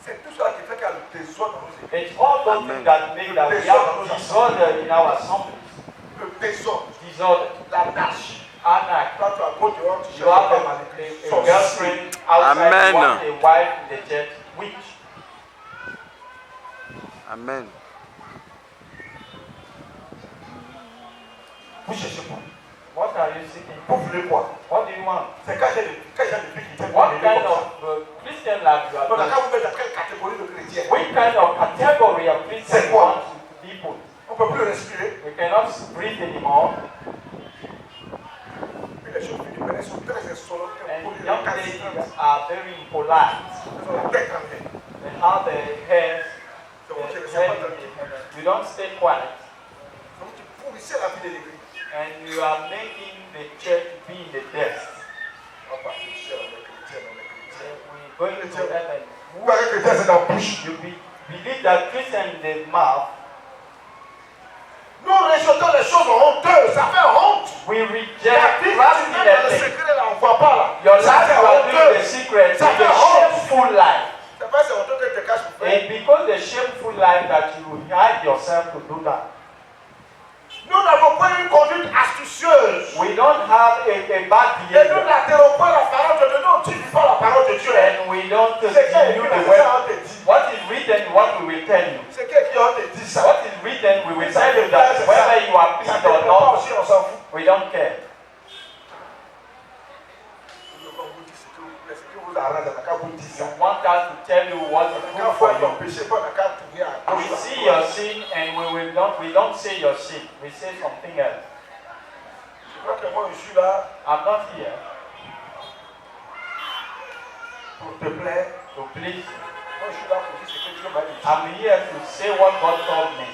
C'est tout cela qui fait qu'il y a le désordre dans nos églises. It's all those things that make that we have disorder in our assemblies. Le désordre, Disorder. l'anarchie. Anarchy. Quand tu as beau dehors, tu You cherches have un femme à l'église. a girlfriend outside, Amen. you want a wife in the church. Which? Amen. Vous cherchez quoi? What are you seeking? Vous voulez quoi? What do you want? C'est quand il y a des filles qui t'aiment What comme kind ça. of Christian life you are Donc, doing? quand vous mettez dans quelle catégorie de chrétien? Which kind of category of Christian you want to be put? On ne peut plus respirer. We cannot breathe anymore. Puis les jeunes filles, elles sont très insolentes. Elles And sont young quasi- ladies are very impolite. elles ont la tête en l'air. They have their hair. Donc, tu ne their sais pas head dans in qui. the heaven. You don't stay quiet. Donc, tu pourrissais la vie de l'église. And you are making the church be in the dust. On va passer cher, on est chrétien, on est chrétien. We're going to heaven. Vous voyez chrétien, c'est dans la bouche. You believe that Christian in the mouth. Nous rejetons les choses honteuses. Ça fait honte. We La reject vie que tu mets dans le craftiness. secret, là, on ne voit pas là. Your Ça life fait you are doing the honteux. secret. Ça It's fait a honte. shameful life. C'est pas c'est honteux que tu te caches pour faire. And because the shameful life that you hide yourself to do that. Nous n'avons pas une conduite astucieuse. We don't have a bad Et nous behavior. n'atterrons pas la parole de Dieu. Nous, on ne dit pas la parole de Dieu. And we don't C'est qui you qui the a ça, word. on te dit. What is written, what we will tell you. C'est qui on te dit ça. What is written, we will Ça tell you te that plaît, whether ça. you are Ça pleased te or plaît pas not, aussi, on s'en fout. we don't care. On vous dit ce qui vous arrange, on n'a qu'à vous dire You ça. want us to tell you what is Quand good for on you. péché, on n'a qu'à tourner à We gauche. see your sin and we don't say your sin. We say something else. Je crois que moi, je suis là I'm not here pour te plaire. to please you. Moi, je suis là pour dire ce que Dieu m'a dit. I'm here to say what God told me.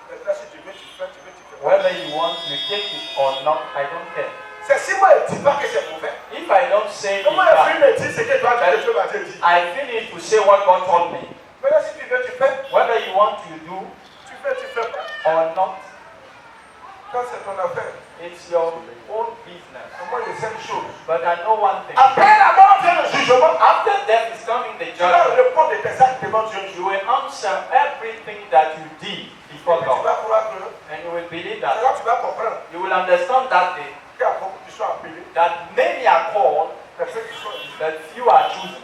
Maintenant, si tu veux, tu fais, tu veux, tu fais. Whether you want to take it or not, I don't care. C'est si moi, je ne dis pas que c'est mauvais. If I don't say it, Comment la fille me dit ce que toi, Dieu m'a dit. I finish to say what God told me. Maintenant, si tu veux, tu fais. Whether you want to do Tu fais pas. or not, Quand c'est ton affaire. It's your own business. Moi, je sais une chose. But I know one thing. Après la mort vient le jugement. After death is coming the Tu vas judgment. répondre de tes actes devant Dieu. You will answer everything that you did before Tu God. vas croire que. And you will believe Alors that. tu vas comprendre You will understand that day qu'il y a beaucoup qui sont appelés. that many are called, Mais ceux qui sont ici. but few are chosen.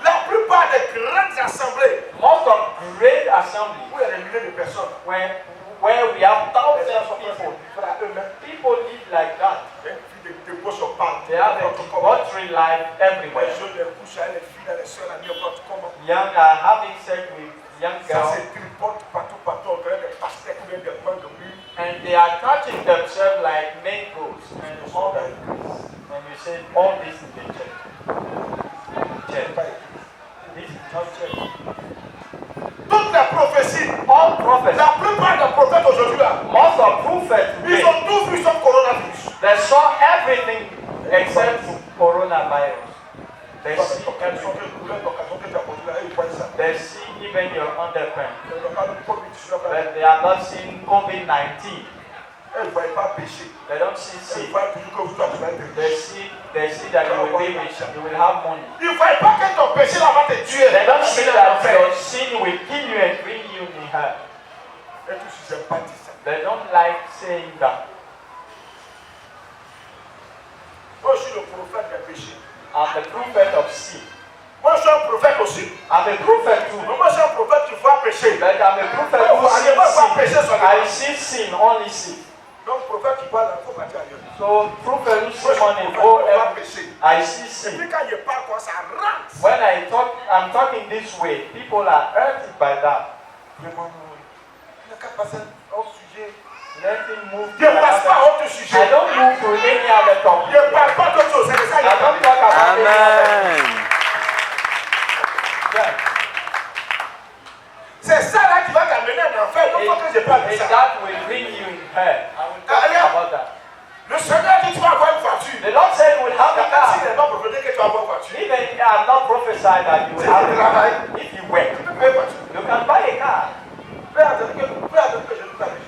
La plupart des grandes assemblées Most of great assemblies où il y a des milliers de personnes, where we have les thousands gens of sont people, prêts à eux-mêmes. people live like that. Des filles de gauche au parc. They have a debauchery life Les everywhere. jeunes, les couches, les filles, les soeurs, la n'importe comment. Young are having sex with young Ça girls, se tripote partout, on dirait des pastèques ou bien des points de rue. and they are touching themselves like mangoes and all that. And you say, all this is the church. Church. This is not church. Toutes les prophéties, All prophets, la plupart des prophètes aujourd'hui là, most of prophets ils today, ont tous vu son coronavirus. they saw everything except coronavirus. They see everything. They see even your underpants. But they are not seeing COVID-19. They don't see sin. They see that you will be rich, you will have money. Il ne faut pas que ton péché là va te tuer. They don't see that your sin will kill you and bring you in hell. Et tous ces sympathisants. They don't like saying that. Moi, je suis le prophète des péchés. I'm the prophet of sin. Moi, je suis un prophète aussi. I'm a prophet too. Mais moi, je suis un prophète qui voit pécher. But I'm a prophet who sees sin. I see sin, only sin. Donc, prophète qui parle, il faut partir ailleurs. So, prophet who Moi, je see suis un money, prophète go qui voit every. pécher. I see Et sin. puis, quand il parle, quoi, ça rentre. When I'm talking this way, people are hurted by that. Vraiment, il n'a qu'à passer au sujet. Let him move Je to ne passe pas à another. autre I sujet. don't move to any other Je topic. ne parle pas d'autre chose. C'est de ça I qu'il y a don't talk about any other. Amen. Yeah. C'est ça là qui va t'amener en enfer. Il faut que je parle de It ça. that will bring you in hell. I will talk about that. Le Seigneur dit tu vas avoir une voiture. The Lord said you will have a Même s'il car. n'est pas prophétique que tu vas avoir une voiture. Even if I have not prophesied that you will have a car, if you work, Tu peux payer une voiture. you can buy a car. Fais attention que je ne t'avais pas dit.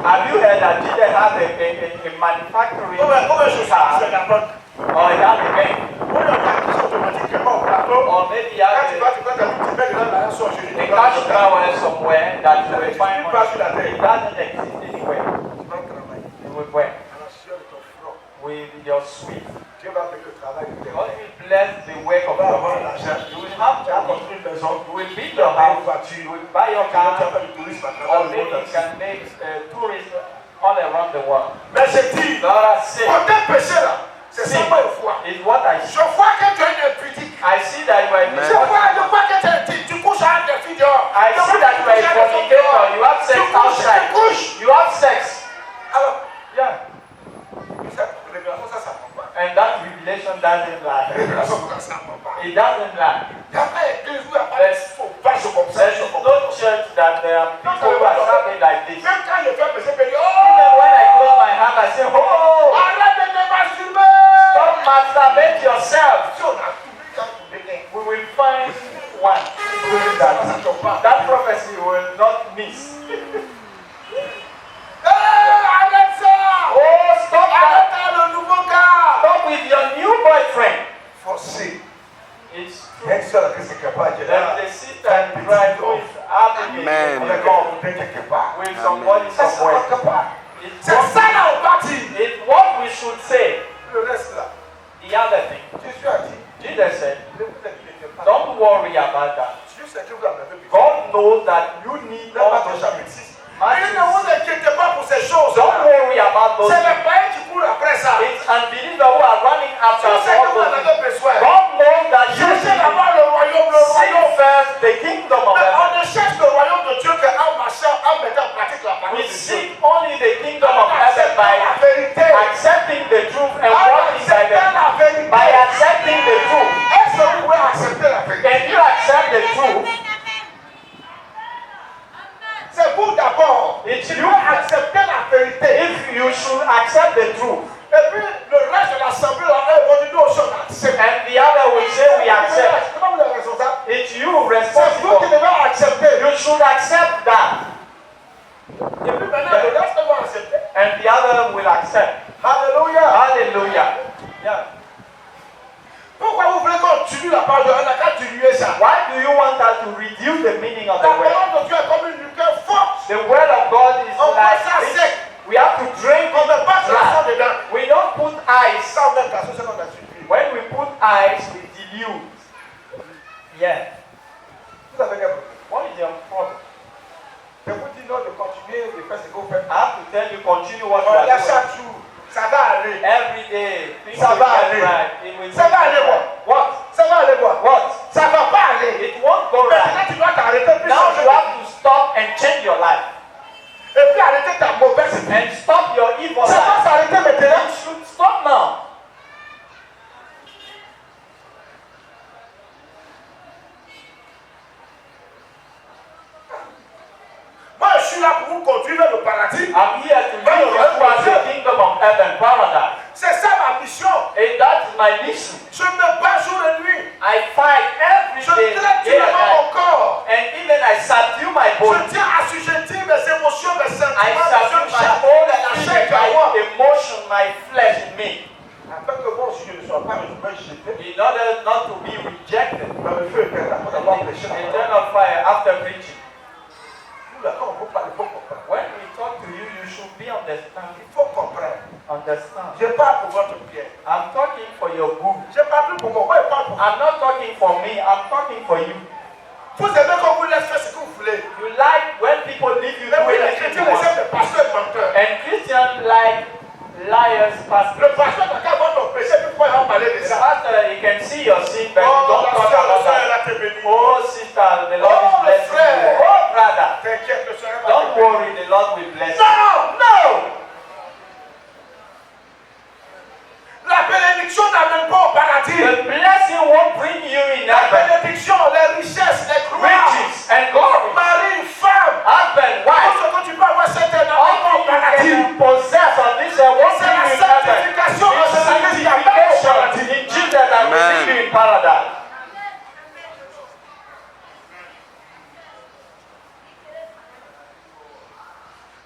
Have you heard that Jesus has a manufacturing Comment je car fais la banque? or he has a bank? Ou il y a un qui sont automatiquement au plateau. Or maybe he Quand has tu vas t'as mis la sur a cash drawer somewhere that you will find Pas sur la money. terre. It doesn't exist anywhere. Tu vas travailler. You will work À la sueur de ton front. with your sweat. Dieu va faire le travail de tes God mains. will bless the work Tu of vas your avoir hands. l'argent. You will have Tu vas money. construire une maison. You will build Tu your vas payer une house. voiture. You will buy your Tu vas car. faire du tourisme à Or travers le maybe monde you entier. can make tourism all around the world. Mais je dis, Lord, I say, pour tes péchés là, c'est sin seulement une fois. is what I Je see. vois que tu es une impudique. I see that you are a Amen. Je vois que tu couches avec des filles dehors. I Je vois see que that tu you are couches a avec des filles fornicator. dehors. You have sex Tu couches, outside. tu couches. You have sex. Alors, Yeah. cette révélation, ça prend pas. And that revelation doesn't lie. Révélation, ça prend pas. It doesn't lie. Il n'y a pas d'église où il n'y a pas de faux pages comme ça. There is no church that there are people who are serving like this. Même quand je fais péché, je dis, Even oh, when I close my hand, I say, oh, arrête de te masturber. don't masturbate yourself. Si on a tout vu, il y a tout bénin. We will find one. Ça tombe pas. That prophecy will not miss. Arrête ça. Oh, stop Arrête that. le nouveau gars. Stop with your new boyfriend. Forcé. It's Il y a une seule qui est capable de there's the sister in Christ who is having Amen. avec a un quelque part. with somebody C'est ça somewhere. qu'on capable. It's C'est ça what, là on bâtit. it's what we should say. Le reste là. The other thing, Jésus a dit, Jesus said, ne vous inquiétez pas. don't worry about that. Dieu sait que vous en avez besoin. God knows that you need Dans all Matthieu those chapitre things. 6. Mais ne vous inquiétez pas pour ces choses. Don't worry about those C'est things. les païens qui courent après ça. It's unbelievers who are running after Dieu sait que all vous en those things. avez besoin. God knows that you Cherchez need d'abord le royaume, le seek royaume. first the kingdom of Mais on heaven. ne cherche le royaume de Dieu qu'en marchant, en mettant en pratique la parole We de Dieu. seek only the kingdom En of heaven acceptant la by vérité. accepting the truth and En walking by acceptant them. la vérité. By accepting the truth. Est-ce que vous pouvez accepter la vérité? Can you accept the truth? C'est vous d'abord. It's Tu you. dois accepter la vérité. If you should accept the truth, Et puis le reste de l'assemblée là, eux vont dire nous aussi on accepte. and the other will say we accept, Comment vous êtes responsable? it's you C'est vous qui responsible. devez accepter. You should accept that. Et puis maintenant le reste va accepter. and the other will accept. Alléluia. Hallelujah. Yeah. Pourquoi vous voulez qu'on tue la parole de Dieu? On n'a qu'à tuer ça. Why do you want us to reduce the meaning of the La word? parole de Dieu est comme une liqueur forte. The word of God is On like boit ça this. sec. We have to drink On ne met pas de dry. glaçon dedans. We don't put ice. Ça, on met glaçon, c'est qu'on a tué. When we put ice, we dilute. Yeah. Vous avez quel problème? What is your problem? Je vous dis non de continuer de faire ce que vous faites. I have to tell you, continue what you On are l'a doing. chaque jour. Ça va aller. Every day, things Ça will va get aller. right. It will Ça va get aller, right. What? Ça va aller quoi? What? Ça va pas aller. It won't go Maintenant, right. tu dois t'arrêter puis Now changer you have to stop and change your life. Et puis arrêter ta mauvaise vie. And stop your evil Ça va life. s'arrêter maintenant. You should stop now. Moi, je suis là pour vous conduire vers le paradis. I'm here to lead you towards the kingdom of heaven, paradise. C'est ça ma mission. And that is my mission. Je me bats jour et nuit. I fight every Je day, traite day and durement night. mon corps. And even I subdue my body. Je tiens à assujettir mes émotions, mes I sentiments, mes subdue yeux, my chaque whole la chair feeling, à moi. my emotion, my flesh in me. Afin que moi aussi je ne sois pas rejeté In order not to be rejected. dans le feu éternel pour avoir péché. Eternal fire after preaching. Nous, là, quand on vous parle, il faut comprendre. When we talk to you, you should be understanding. Il faut comprendre. Understand. Je parle pour votre bien. I'm talking for your good. Je parle plus pour moi. Moi, je parle pour vous. I'm not talking for me, I'm talking for you. Vous aimez qu'on vous laisse faire ce que vous voulez. You like when people leave you Mais do oui, les anything chrétiens, you les want. aiment les pasteurs menteurs. And Christians like liars, Le pastors. pasteur n'a qu'à voir ton péché, puis pourquoi il va parler de The ça. pastor, he can see your sin, but you Oh, don't la talk soeur, about le Seigneur that. a te béni. Oh, sister, the Lord Oh, is blessing frère. you. Oh, brother, T'inquiète, le Seigneur va don't te bénir. worry, the Lord will bless you. Non, No! la bénédiction n'amène pas au paradis. The blessing won't bring you in La heaven. bénédiction, les richesses, les gloires, Riches and glory. mari, femme, Husband, tout wife. ce que tu peux avoir, c'est un All amour au you paradis. can possess on this earth won't C'est bring la you in heaven. sanctification en It's Jésus-Christ qui amène au sanctification paradis. in Jesus that will Amen. bring you in paradise.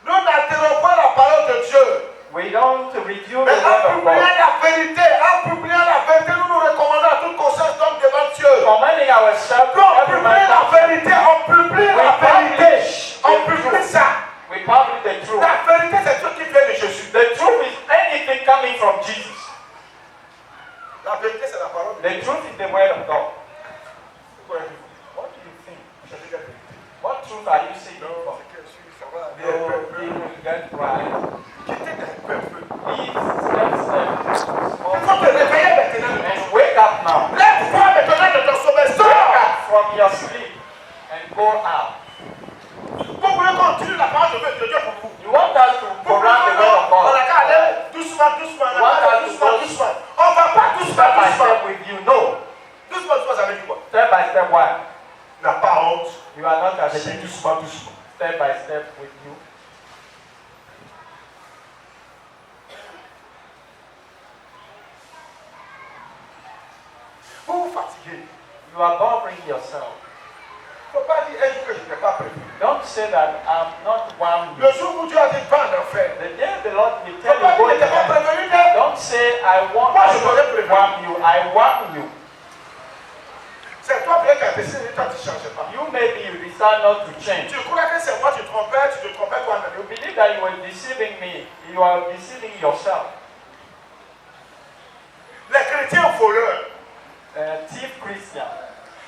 Nous n'altérons pas la parole de Dieu. We don't reduce Mais the en word of publiant God. la vérité, nous nous recommandons à toute conscience d'homme devant Dieu. Commanding ourselves to Quand on every publie man. la vérité, on publie We la vérité. publish On the publie truth. ça. We publish the truth. La vérité, c'est tout qui vient de Jésus. The truth is anything coming from Jesus. La vérité, c'est la parole de Dieu. The truth is the word of God. What do you think? Je dis la vérité. What truth are you seeking Non, for? c'est que ça va aller So un it peu. will get right. Quittez un peu. Please step, Il faut te réveiller maintenant. and wake up now. Lève-toi maintenant de ton sommeil. Wake Sors. up from your sleep and go out. Vous voulez continuer la parole de Dieu pour vous. You want us to go around the word of On a God. qu'à aller doucement, doucement. On a qu'à aller doucement, doucement. On va pas doucement, Step by doucement. step with you. No. Doucement, doucement, ça veut dire quoi? Step by step one. N'a pas honte. You are not J'ai dit ashamed. doucement, doucement. Step by step with you. Vous vous fatiguez. You are bothering yourself. Il ne faut pas dire un jour que je n'ai pas prévu. Don't say that I'm not one. Le jour où Dieu a dit pas en enfer. The day the Lord will Il ne tell faut pas you dire go que to tu n'es pas heaven. prévenu d'elle. Don't say I want. Moi, I je t'aurais prévenu. don't want you. I want you. C'est toi bien qui as décidé, toi tu ne changes pas. You maybe you decide not to change. Tu crois que c'est moi tu te trompais toi-même. You believe that you were deceiving me. You are deceiving yourself. Les chrétiens voleurs. Thief Christian.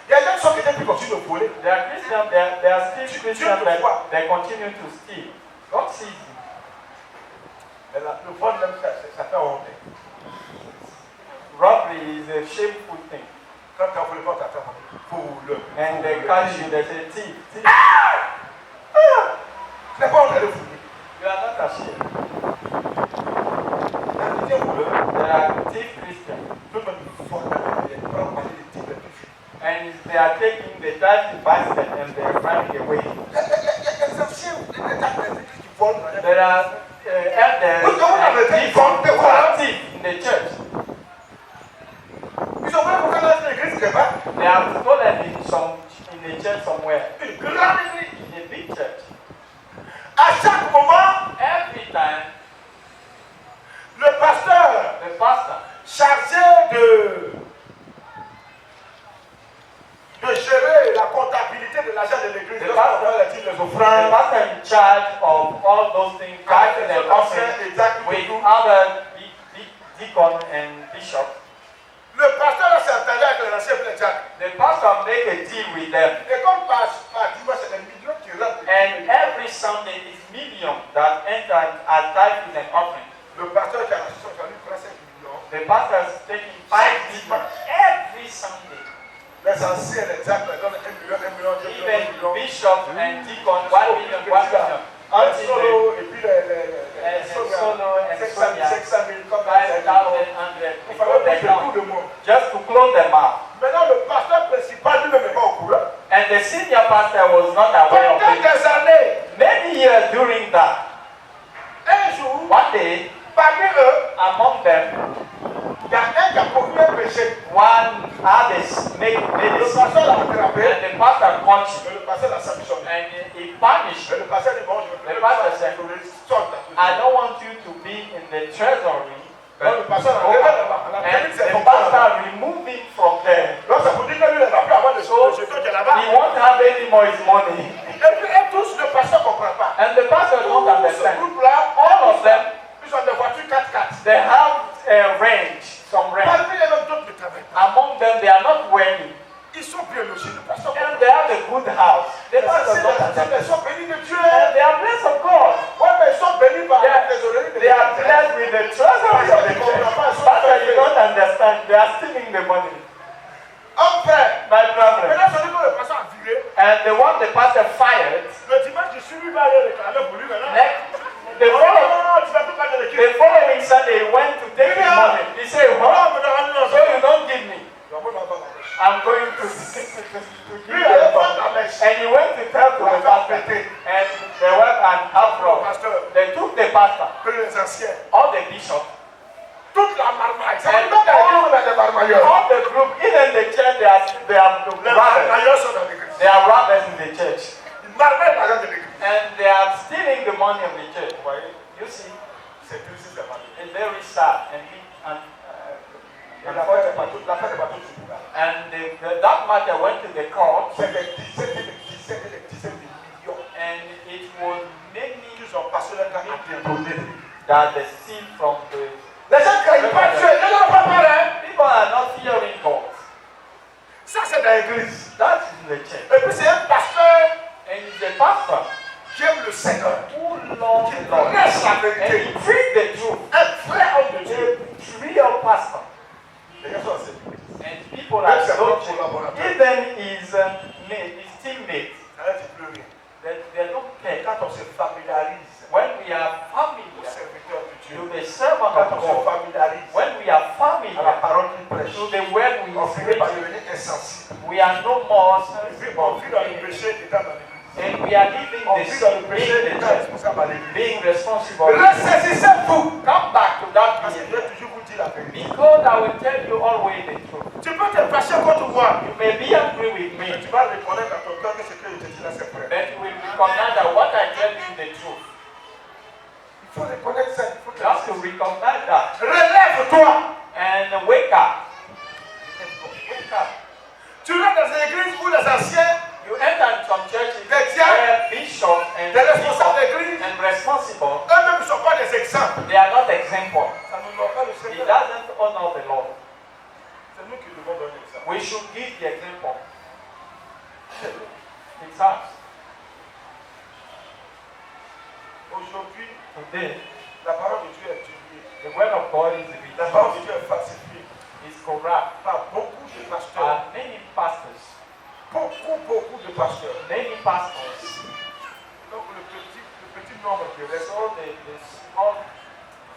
Il y a des gens qui étaient plus continuent de voler. They are Christian. They are still Dieu Christian, te but voit. they continue to steal. God sees you. Mais le vol même, ça fait honte. Robbery is a shameful thing. Quand tu as volé, quand tu as volé. And they catch you. They say thief. Thief. Ce n'est pas honte de voler. You are not ashamed. Les chrétiens voleurs, There are thief Christians. tout le monde vole dans la vie. Ils prennent parler des types et tout. And they are taking the tithe basket and they are running away. Il y a des anciens, des églises qui volent dans la vie. There are elders and people who are thief in the church. Ils ont volé pour faire dans une église quelque part. They have stolen in the church somewhere. Une grande église. In a big church. À chaque moment, Every time comptabilité de l'argent de l'église. The Lorsqu'on pastor- fait les dîmes, les The offrandes, pastor in charge of all those things, tithing and offering, with other deacon and bishop. le pasteur là s'est entendu avec les anciens pléniades. The pastor make a deal with them, Et comme par dimanche, c'est des millions qui rentrent. and every Sunday is millions that enter as tithing and offering. Le pasteur qui a la son famille prend 5 millions. The pastor is taking 5 million every Sunday. Les anciens, les diacres, ils donnent 1 million, 1 million, 2 millions, 1 Even million. bishops and deacons, 1 million, 1 million. Les Until solos, et puis les solo and 500 000, 500 000, comme ça. 5,100 Il before fallait they faire tout count, le monde. just to close them out. Maintenant, le pasteur principal lui-même n'est pas au courant. And the senior pastor was not aware of Pendant it. des années, Many years during that, un jour, one day, parmi eux, among them, il y a un qui a commis un péché. one had made Le this, pasteur l'a and attrapé, the pastor caught him, mais le pasteur l'a sanctionné. and he punished Mais him. le pasteur dit, bon, je Le veux pasteur said, I I don't want you to be in the treasury. Donc le pasteur a And révélé the pastor removed him from there. donc ça vous dit que lui, il n'a plus avoir de So jeton qui est he là-bas. won't have any more his money. Et puis, et tous, le pasteur ne comprend pas. And the pastor don't Tout ce understand. groupe-là, All of them, ils ont des voitures 4x4. they have a range, some range. Parmi les mêmes d'autres ne travaillent pas. Among them, they are not wealthy. Ils sont bien logés. Le pasteur And comprend. they have a good house. The pastor don't understand. Ils sont bénis de Dieu. And they are blessed of God. Ouais, mais ils sont bénis par They la are, trésorerie de they are l'Église. blessed with the treasury of the church. Pastor, you don't understand. They are stealing the money. Homme frère. My brother. Maintenant, celui que le pasteur a viré, And the one the pastor fired, le dimanche, je suis lui va aller réclamer pour lui maintenant. the Oh, following, non, tu vas plus parler de l'équipe. the following Sunday, he went to take his money. He said, Oh, what? mais non, non, So non. you don't give me. Non, moi, non, non, non. I'm going to give Lui, il you allait the prendre money. la mèche. And he went to tell to the pastor. And they went and Le uproar. pasteur, They took the pastor, puis les anciens, all the bishops, toute la marmaille. Ça veut dire que l'église, on a des marmailleurs. all the group, even the church, they are Les robbers. marmailleurs sont dans l'église. They are robbers in the church. Ils marmaillent l'argent de l'église. And they are stealing the money of the church. You see, C'est triste, c'est pas bien. it's very sad. Et l'affaire n'est pas toute sur nous là. And that matter went to the court, C'est des dizaines et des dizaines et des dizaines de millions and it was many qui ont passé leur temps à détourner. that they steal from the. Les gens ne craignent pas Dieu. Les gens n'ont pas peur, hein. People are not fearing God. Ça, c'est dans l'église. That is the church. Et puis, c'est un pasteur And the pastor qui aime le Seigneur. who loves Qui the Lord. prêche la And vérité. he preached the truth. Un vrai homme de Dieu. A real pastor. Les gens sont assez. And people are Même ses so propres collaborateurs. even his teammates, Ça ne dit plus rien. they don't care. Quand on se familiarise When we are au familiar serviteur de Dieu, to the servant quand of on se God, familiarise when we are à la familiar parole qu'il prêche, to the word we on finit par preach, devenir insensible. we are no more On vit dans le péché étant dans l'église. and we are living On the vit dans le sin, péché being the étant church, responsable à l'église. being responsible. Ressaisissez-vous. Come back to that Parce que je behavior. vais toujours vous dire la vérité. Because I will tell you always the truth. Tu peux te fâcher contre moi. You may be angry with Mais me, tu vas reconnaître dans ton cœur que ce que je te dis là, c'est vrai. but you will recognize that what I tell you is the truth. Il faut reconnaître ça. Il faut You have to recognize that relève-toi. and wake up. Wake up. Tu vas dans une église où les anciens, You enter in some churches Les diacres, where bishops and les responsables people d'église, and responsible, eux-mêmes ne sont pas des exemples. they are not example. Ça ne honore pas le It Seigneur. doesn't honor the Lord. C'est nous qui devons donner l'exemple. We should give the example. It's us. Aujourd'hui, Today, la parole de Dieu est tuée. the word of God is La parole de reduced, Dieu est falsifiée is corrupt. par beaucoup de pasteurs. And many pastors, Beaucoup de pasteurs. many pastors, Donc le petit nombre qui reste so the small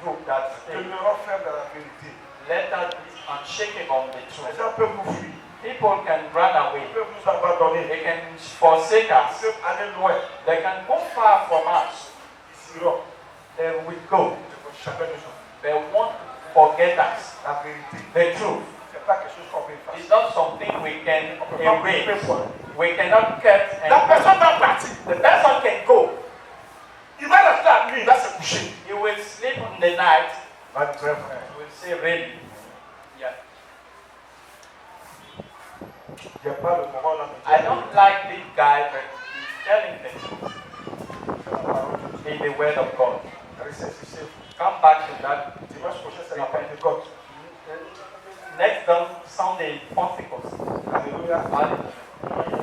group that stay, demeurera ferme dans la vérité. let us be unshaken on the Les truth. gens peuvent nous fuir. People can run away. Ils peuvent nous abandonner. They can forsake Ils us. peuvent aller loin. They can go far from us. Ils iront. They will go. Ils ne vont jamais nous oublier. They won't forget us. La vérité, The truth ce n'est pas quelque chose qu'on peut faire. is not something we can On peut pas couper erase. point. We cannot cut La and personne va partir. the person can go. Il va rester à nuit. Il va se coucher. You will sleep in the night. Va dire, frère. You will say really. Yeah. J'aime pas le moment là. I don't like this guy, but he's telling things in the word of God. Come back to that. Dimanche prochain, c'est la Pentecôte. Next Sunday is Pentecost. Alléluia. Hallelujah.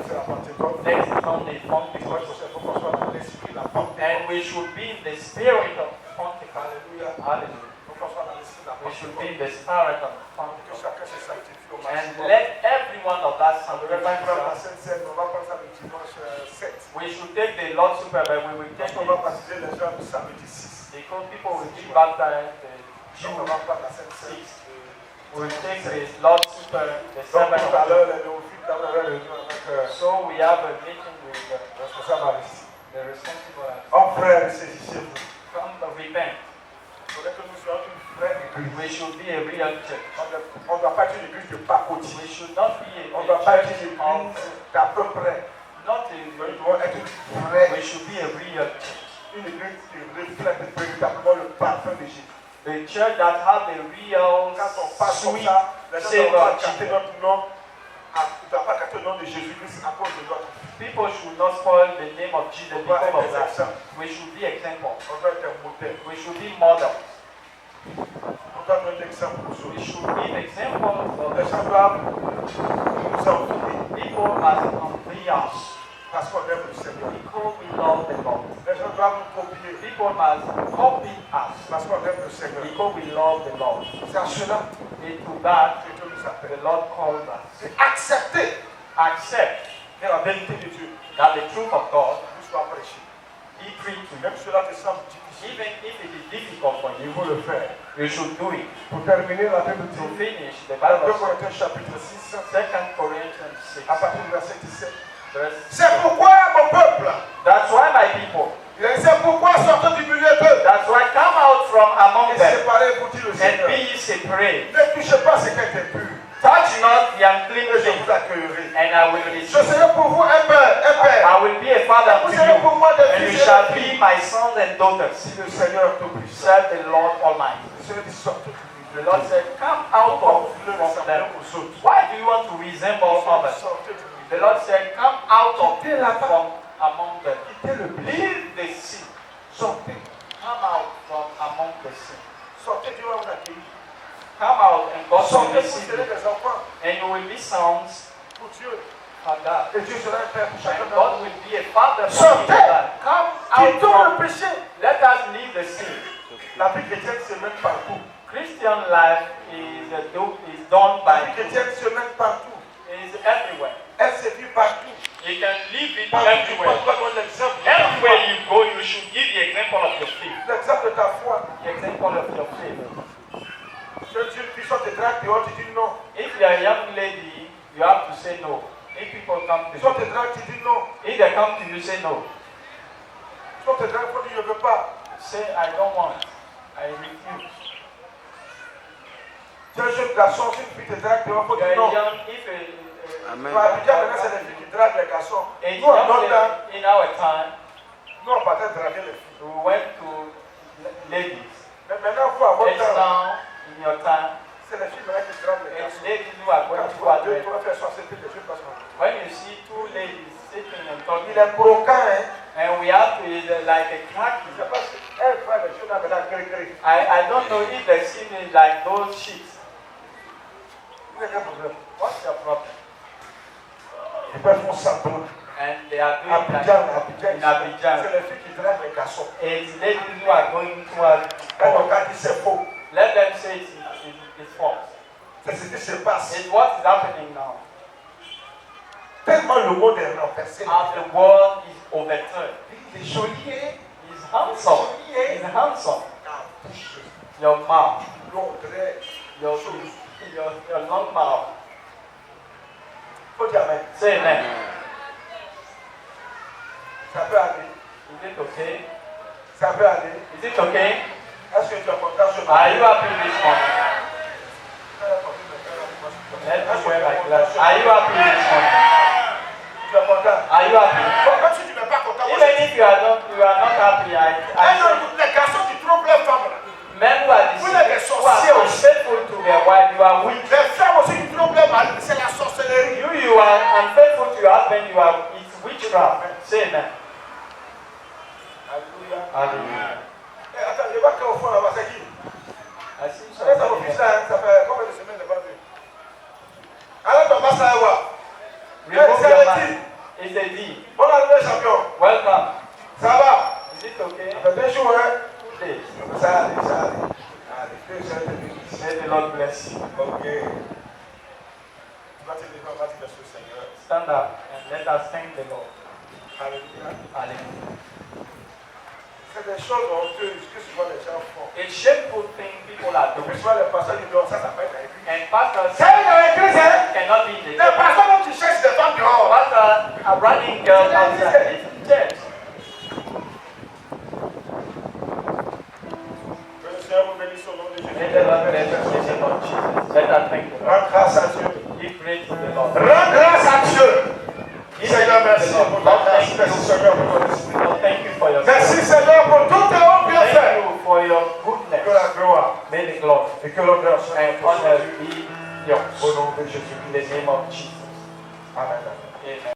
C'est la Pentecôte. Next Sunday is Dimanche Pentecost. prochain, il faut qu'on soit dans l'esprit, la Pentecôte. And we should be in the spirit of Pentecost. Alléluia. Hallelujah. Il faut qu'on soit dans l'esprit, la We should be Pentecôte. in the spirit of Que Pentecost. chacun se sanctifie au And maximum. let every one of us On ne devrait pas prendre la sanctify. Sainte Seine, on va prendre ça le dimanche 7. We should take the Lord's Supper, but we will Parce take qu'on va it baptiser les gens le samedi 6. because people will be baptized Donc on va prendre la Sainte Seine. We'll take the Lord's Supper, the Donc 7th tout à of l'heure, les néophytes dans la réunion avec So we have a meeting with le responsable Aristide. the responsible. Oh frère, saisissez-vous. Come repent. Il faudrait que nous soyons une vraie église. We should be a real church. On ne doit pas être une église de pacotille. We should not be On ne a doit pas être church une of église d'à peu près. not Nous a devons être une vraie we should be a real church. une église qui reflète véritablement le parfum de Jésus. The church that has the real Quand on passe comme sweet ça, les gens ne doivent savor pas capter notre nom. Ils ne doivent pas capter le nom de Jésus-Christ à cause de notre. people should not spoil the name of Jesus On doit because of être that. exempt. We should be example. On doit être un modèle. We should be models. On doit être un exemple aux We autres. should be an example of Les gens doivent nous envier people as envy us parce qu'on aime le Seigneur. because we love the Lord. Les gens doivent nous copier People must copy us parce qu'on aime le Seigneur. because we love the Lord. C'est à cela And to that, que Dieu nous the appelle. Lord calls us. C'est accepter Accept que la vérité de Dieu that the truth of God nous soit prêchée. be preached to Même cela te semble difficile, you. Even if it is difficult for il you, faut le faire. you should do it. Pour terminer, la Bible To dit, finish, the dans 2 Bible says, Corinthiens chapitre 6, 2 Corinthians 6, à partir du verset 17. verse C'est pourquoi mon peuple, That's why my people, il a dit, c'est pourquoi sortez du milieu d'eux that's why come out from among et them séparez-vous, dit le and Seigneur. be ye separate. Ne touchez pas ce qui est impur Touch not the unclean et je thing, vous accueillerai. and I will Je receive. serai pour vous un père. I will be a father Vous to serez pour you, moi des and you fils et shall des be filles. my sons and daughters. Si le Seigneur Tout-Puissant, Serve the Lord Almighty. le Seigneur dit sortez du The milieu Lord d'eux. said, come out Pourquoi of vous voulez from ressembler them. aux autres? Why do you want to resemble others? Sortez du The milieu. Lord said, come out of Quittez là-bas. from among them. Quittez le péché. Leave the sin. Sortez. Come out from among the sin. Sortez, Dieu va vous accueillir. Come out and God will Sortez, vous receive serez you. des enfants And you will be sons pour Dieu. for God. Et Dieu sera un père pour chacun And d'entre God vous. will be a father for Sortez. each of us. Come out Quittons le from. péché. Let us leave the sin. La vie chrétienne se mène partout. Christian life is done La by vie chrétienne se mène partout. is everywhere. Elle se vit partout. You can live it Partout, tu everywhere. dois donner l'exemple de ta foi. Everywhere you go, you should give the example of your faith. L'exemple de ta foi. The example of your faith. Si une fille sort te drague dehors, tu dis non. If you are a young lady, you have to say no. If people come to Sort you, te drague, tu dis non. if they come to you, say no. Sort te drague, faut dire je ne veux pas. Say I don't want. I refuse. Tu es un jeune garçon, si une fille te drague dehors, faut You are dire non. young. If Amen. Pour Abidjan, maintenant, c'est les filles qui draguent les garçons. a Nous, en young notre temps, lady in our time, nous, on partait draguer les filles. we went to ladies. Mais maintenant, vous, à votre It's temps, now in your time. c'est les filles maintenant qui draguent les It's garçons. ladies who are going Quand to tu vois deux, address. tu vas faire sortir les jeunes garçons. When you see two ladies sitting and talking, Il est broquant, hein. and we have to is like a crack. Je ne sais pas si elle voit les jeunes là maintenant gré-gré. I don't know if the scene is like those sheets. Il n'y a pas de problème. What's your problem? Ils peuvent faire semblant. And they are doing Abidjan, that Abidjan. in Abidjan. C'est les filles qui draguent les garçons. It's ladies who are going to a Elle regarde, dit c'est faux. let them say it's false. C'est ce qui se passe. It's what is happening now. Tellement le monde est renversé. As the world is overturned. Il est joli, hein. He's handsome. He's handsome. Ah, bouche, Your mouth. l'ordre. Your long mouth. Faut dire amen. Say amen. Ça peut aller. Is it okay? Ça peut aller. Is it okay? Est-ce que tu es content ce Are matin? you happy this morning? Let me wear my glasses. Are you happy this morning? Tu es content? Are you happy? Bon, quand tu n'es pas content, moi, Even if you are not happy, I say, les garçons qui trompent les femmes là. men who are deceived, who are unfaithful to their wife, you are weak. Les femmes aussi qui trompent les maris, c'est la sorcellerie. You are you have when you are, it's witchcraft. Say amen. Alléluia. Hallelujah. Eh, attends, je vois qu'au fond là-bas, c'est qui? I see Ça fait somebody office here. là, ça fait combien de semaines de pas vu? Alors, ton passe là, voir. Remove c'est your le man. dit. It's a D. Bon arrivé, champion. Welcome. Ça va? Is it okay? Ça fait 2 jours, hein? 2 days. Ça allait, ça allait. Allez, 2 semaines de vie. May the Lord bless you. Ok. Tu vas te lever, on va te laisser au Seigneur. Stand up and let us thank the Lord. Alléluia. Hallelujah. C'est des choses honteuses que souvent les gens font. It's shameful thing people are Donc, doing. souvent les pasteurs disent non, ça n'a pas été écrit. And pastors Ça y est, dans l'église, hein? cannot be in the Les church. pasteurs dont tu cherches des femmes dehors. Pastors are running girls outside. It's in church. Que le Seigneur vous bénisse au nom de Jésus. May the Lord bless you in the name of Jesus. Let us thank the Lord. Rends grâce à Dieu. Give praise to the Lord. Rends grâce à Dieu. Seigneur, merci Lord. pour ta Lord, grâce. thank Merci, you. Seigneur, pour ton esprit. Lord, thank you for your Merci, service. Seigneur, pour tout tes bons bienfaits. Thank you for your Que goodness. la gloire May the glory et que l'honneur soient and pour honor Jésus. be yours. Au nom de Jésus. In the name of Jesus. Amen. Amen.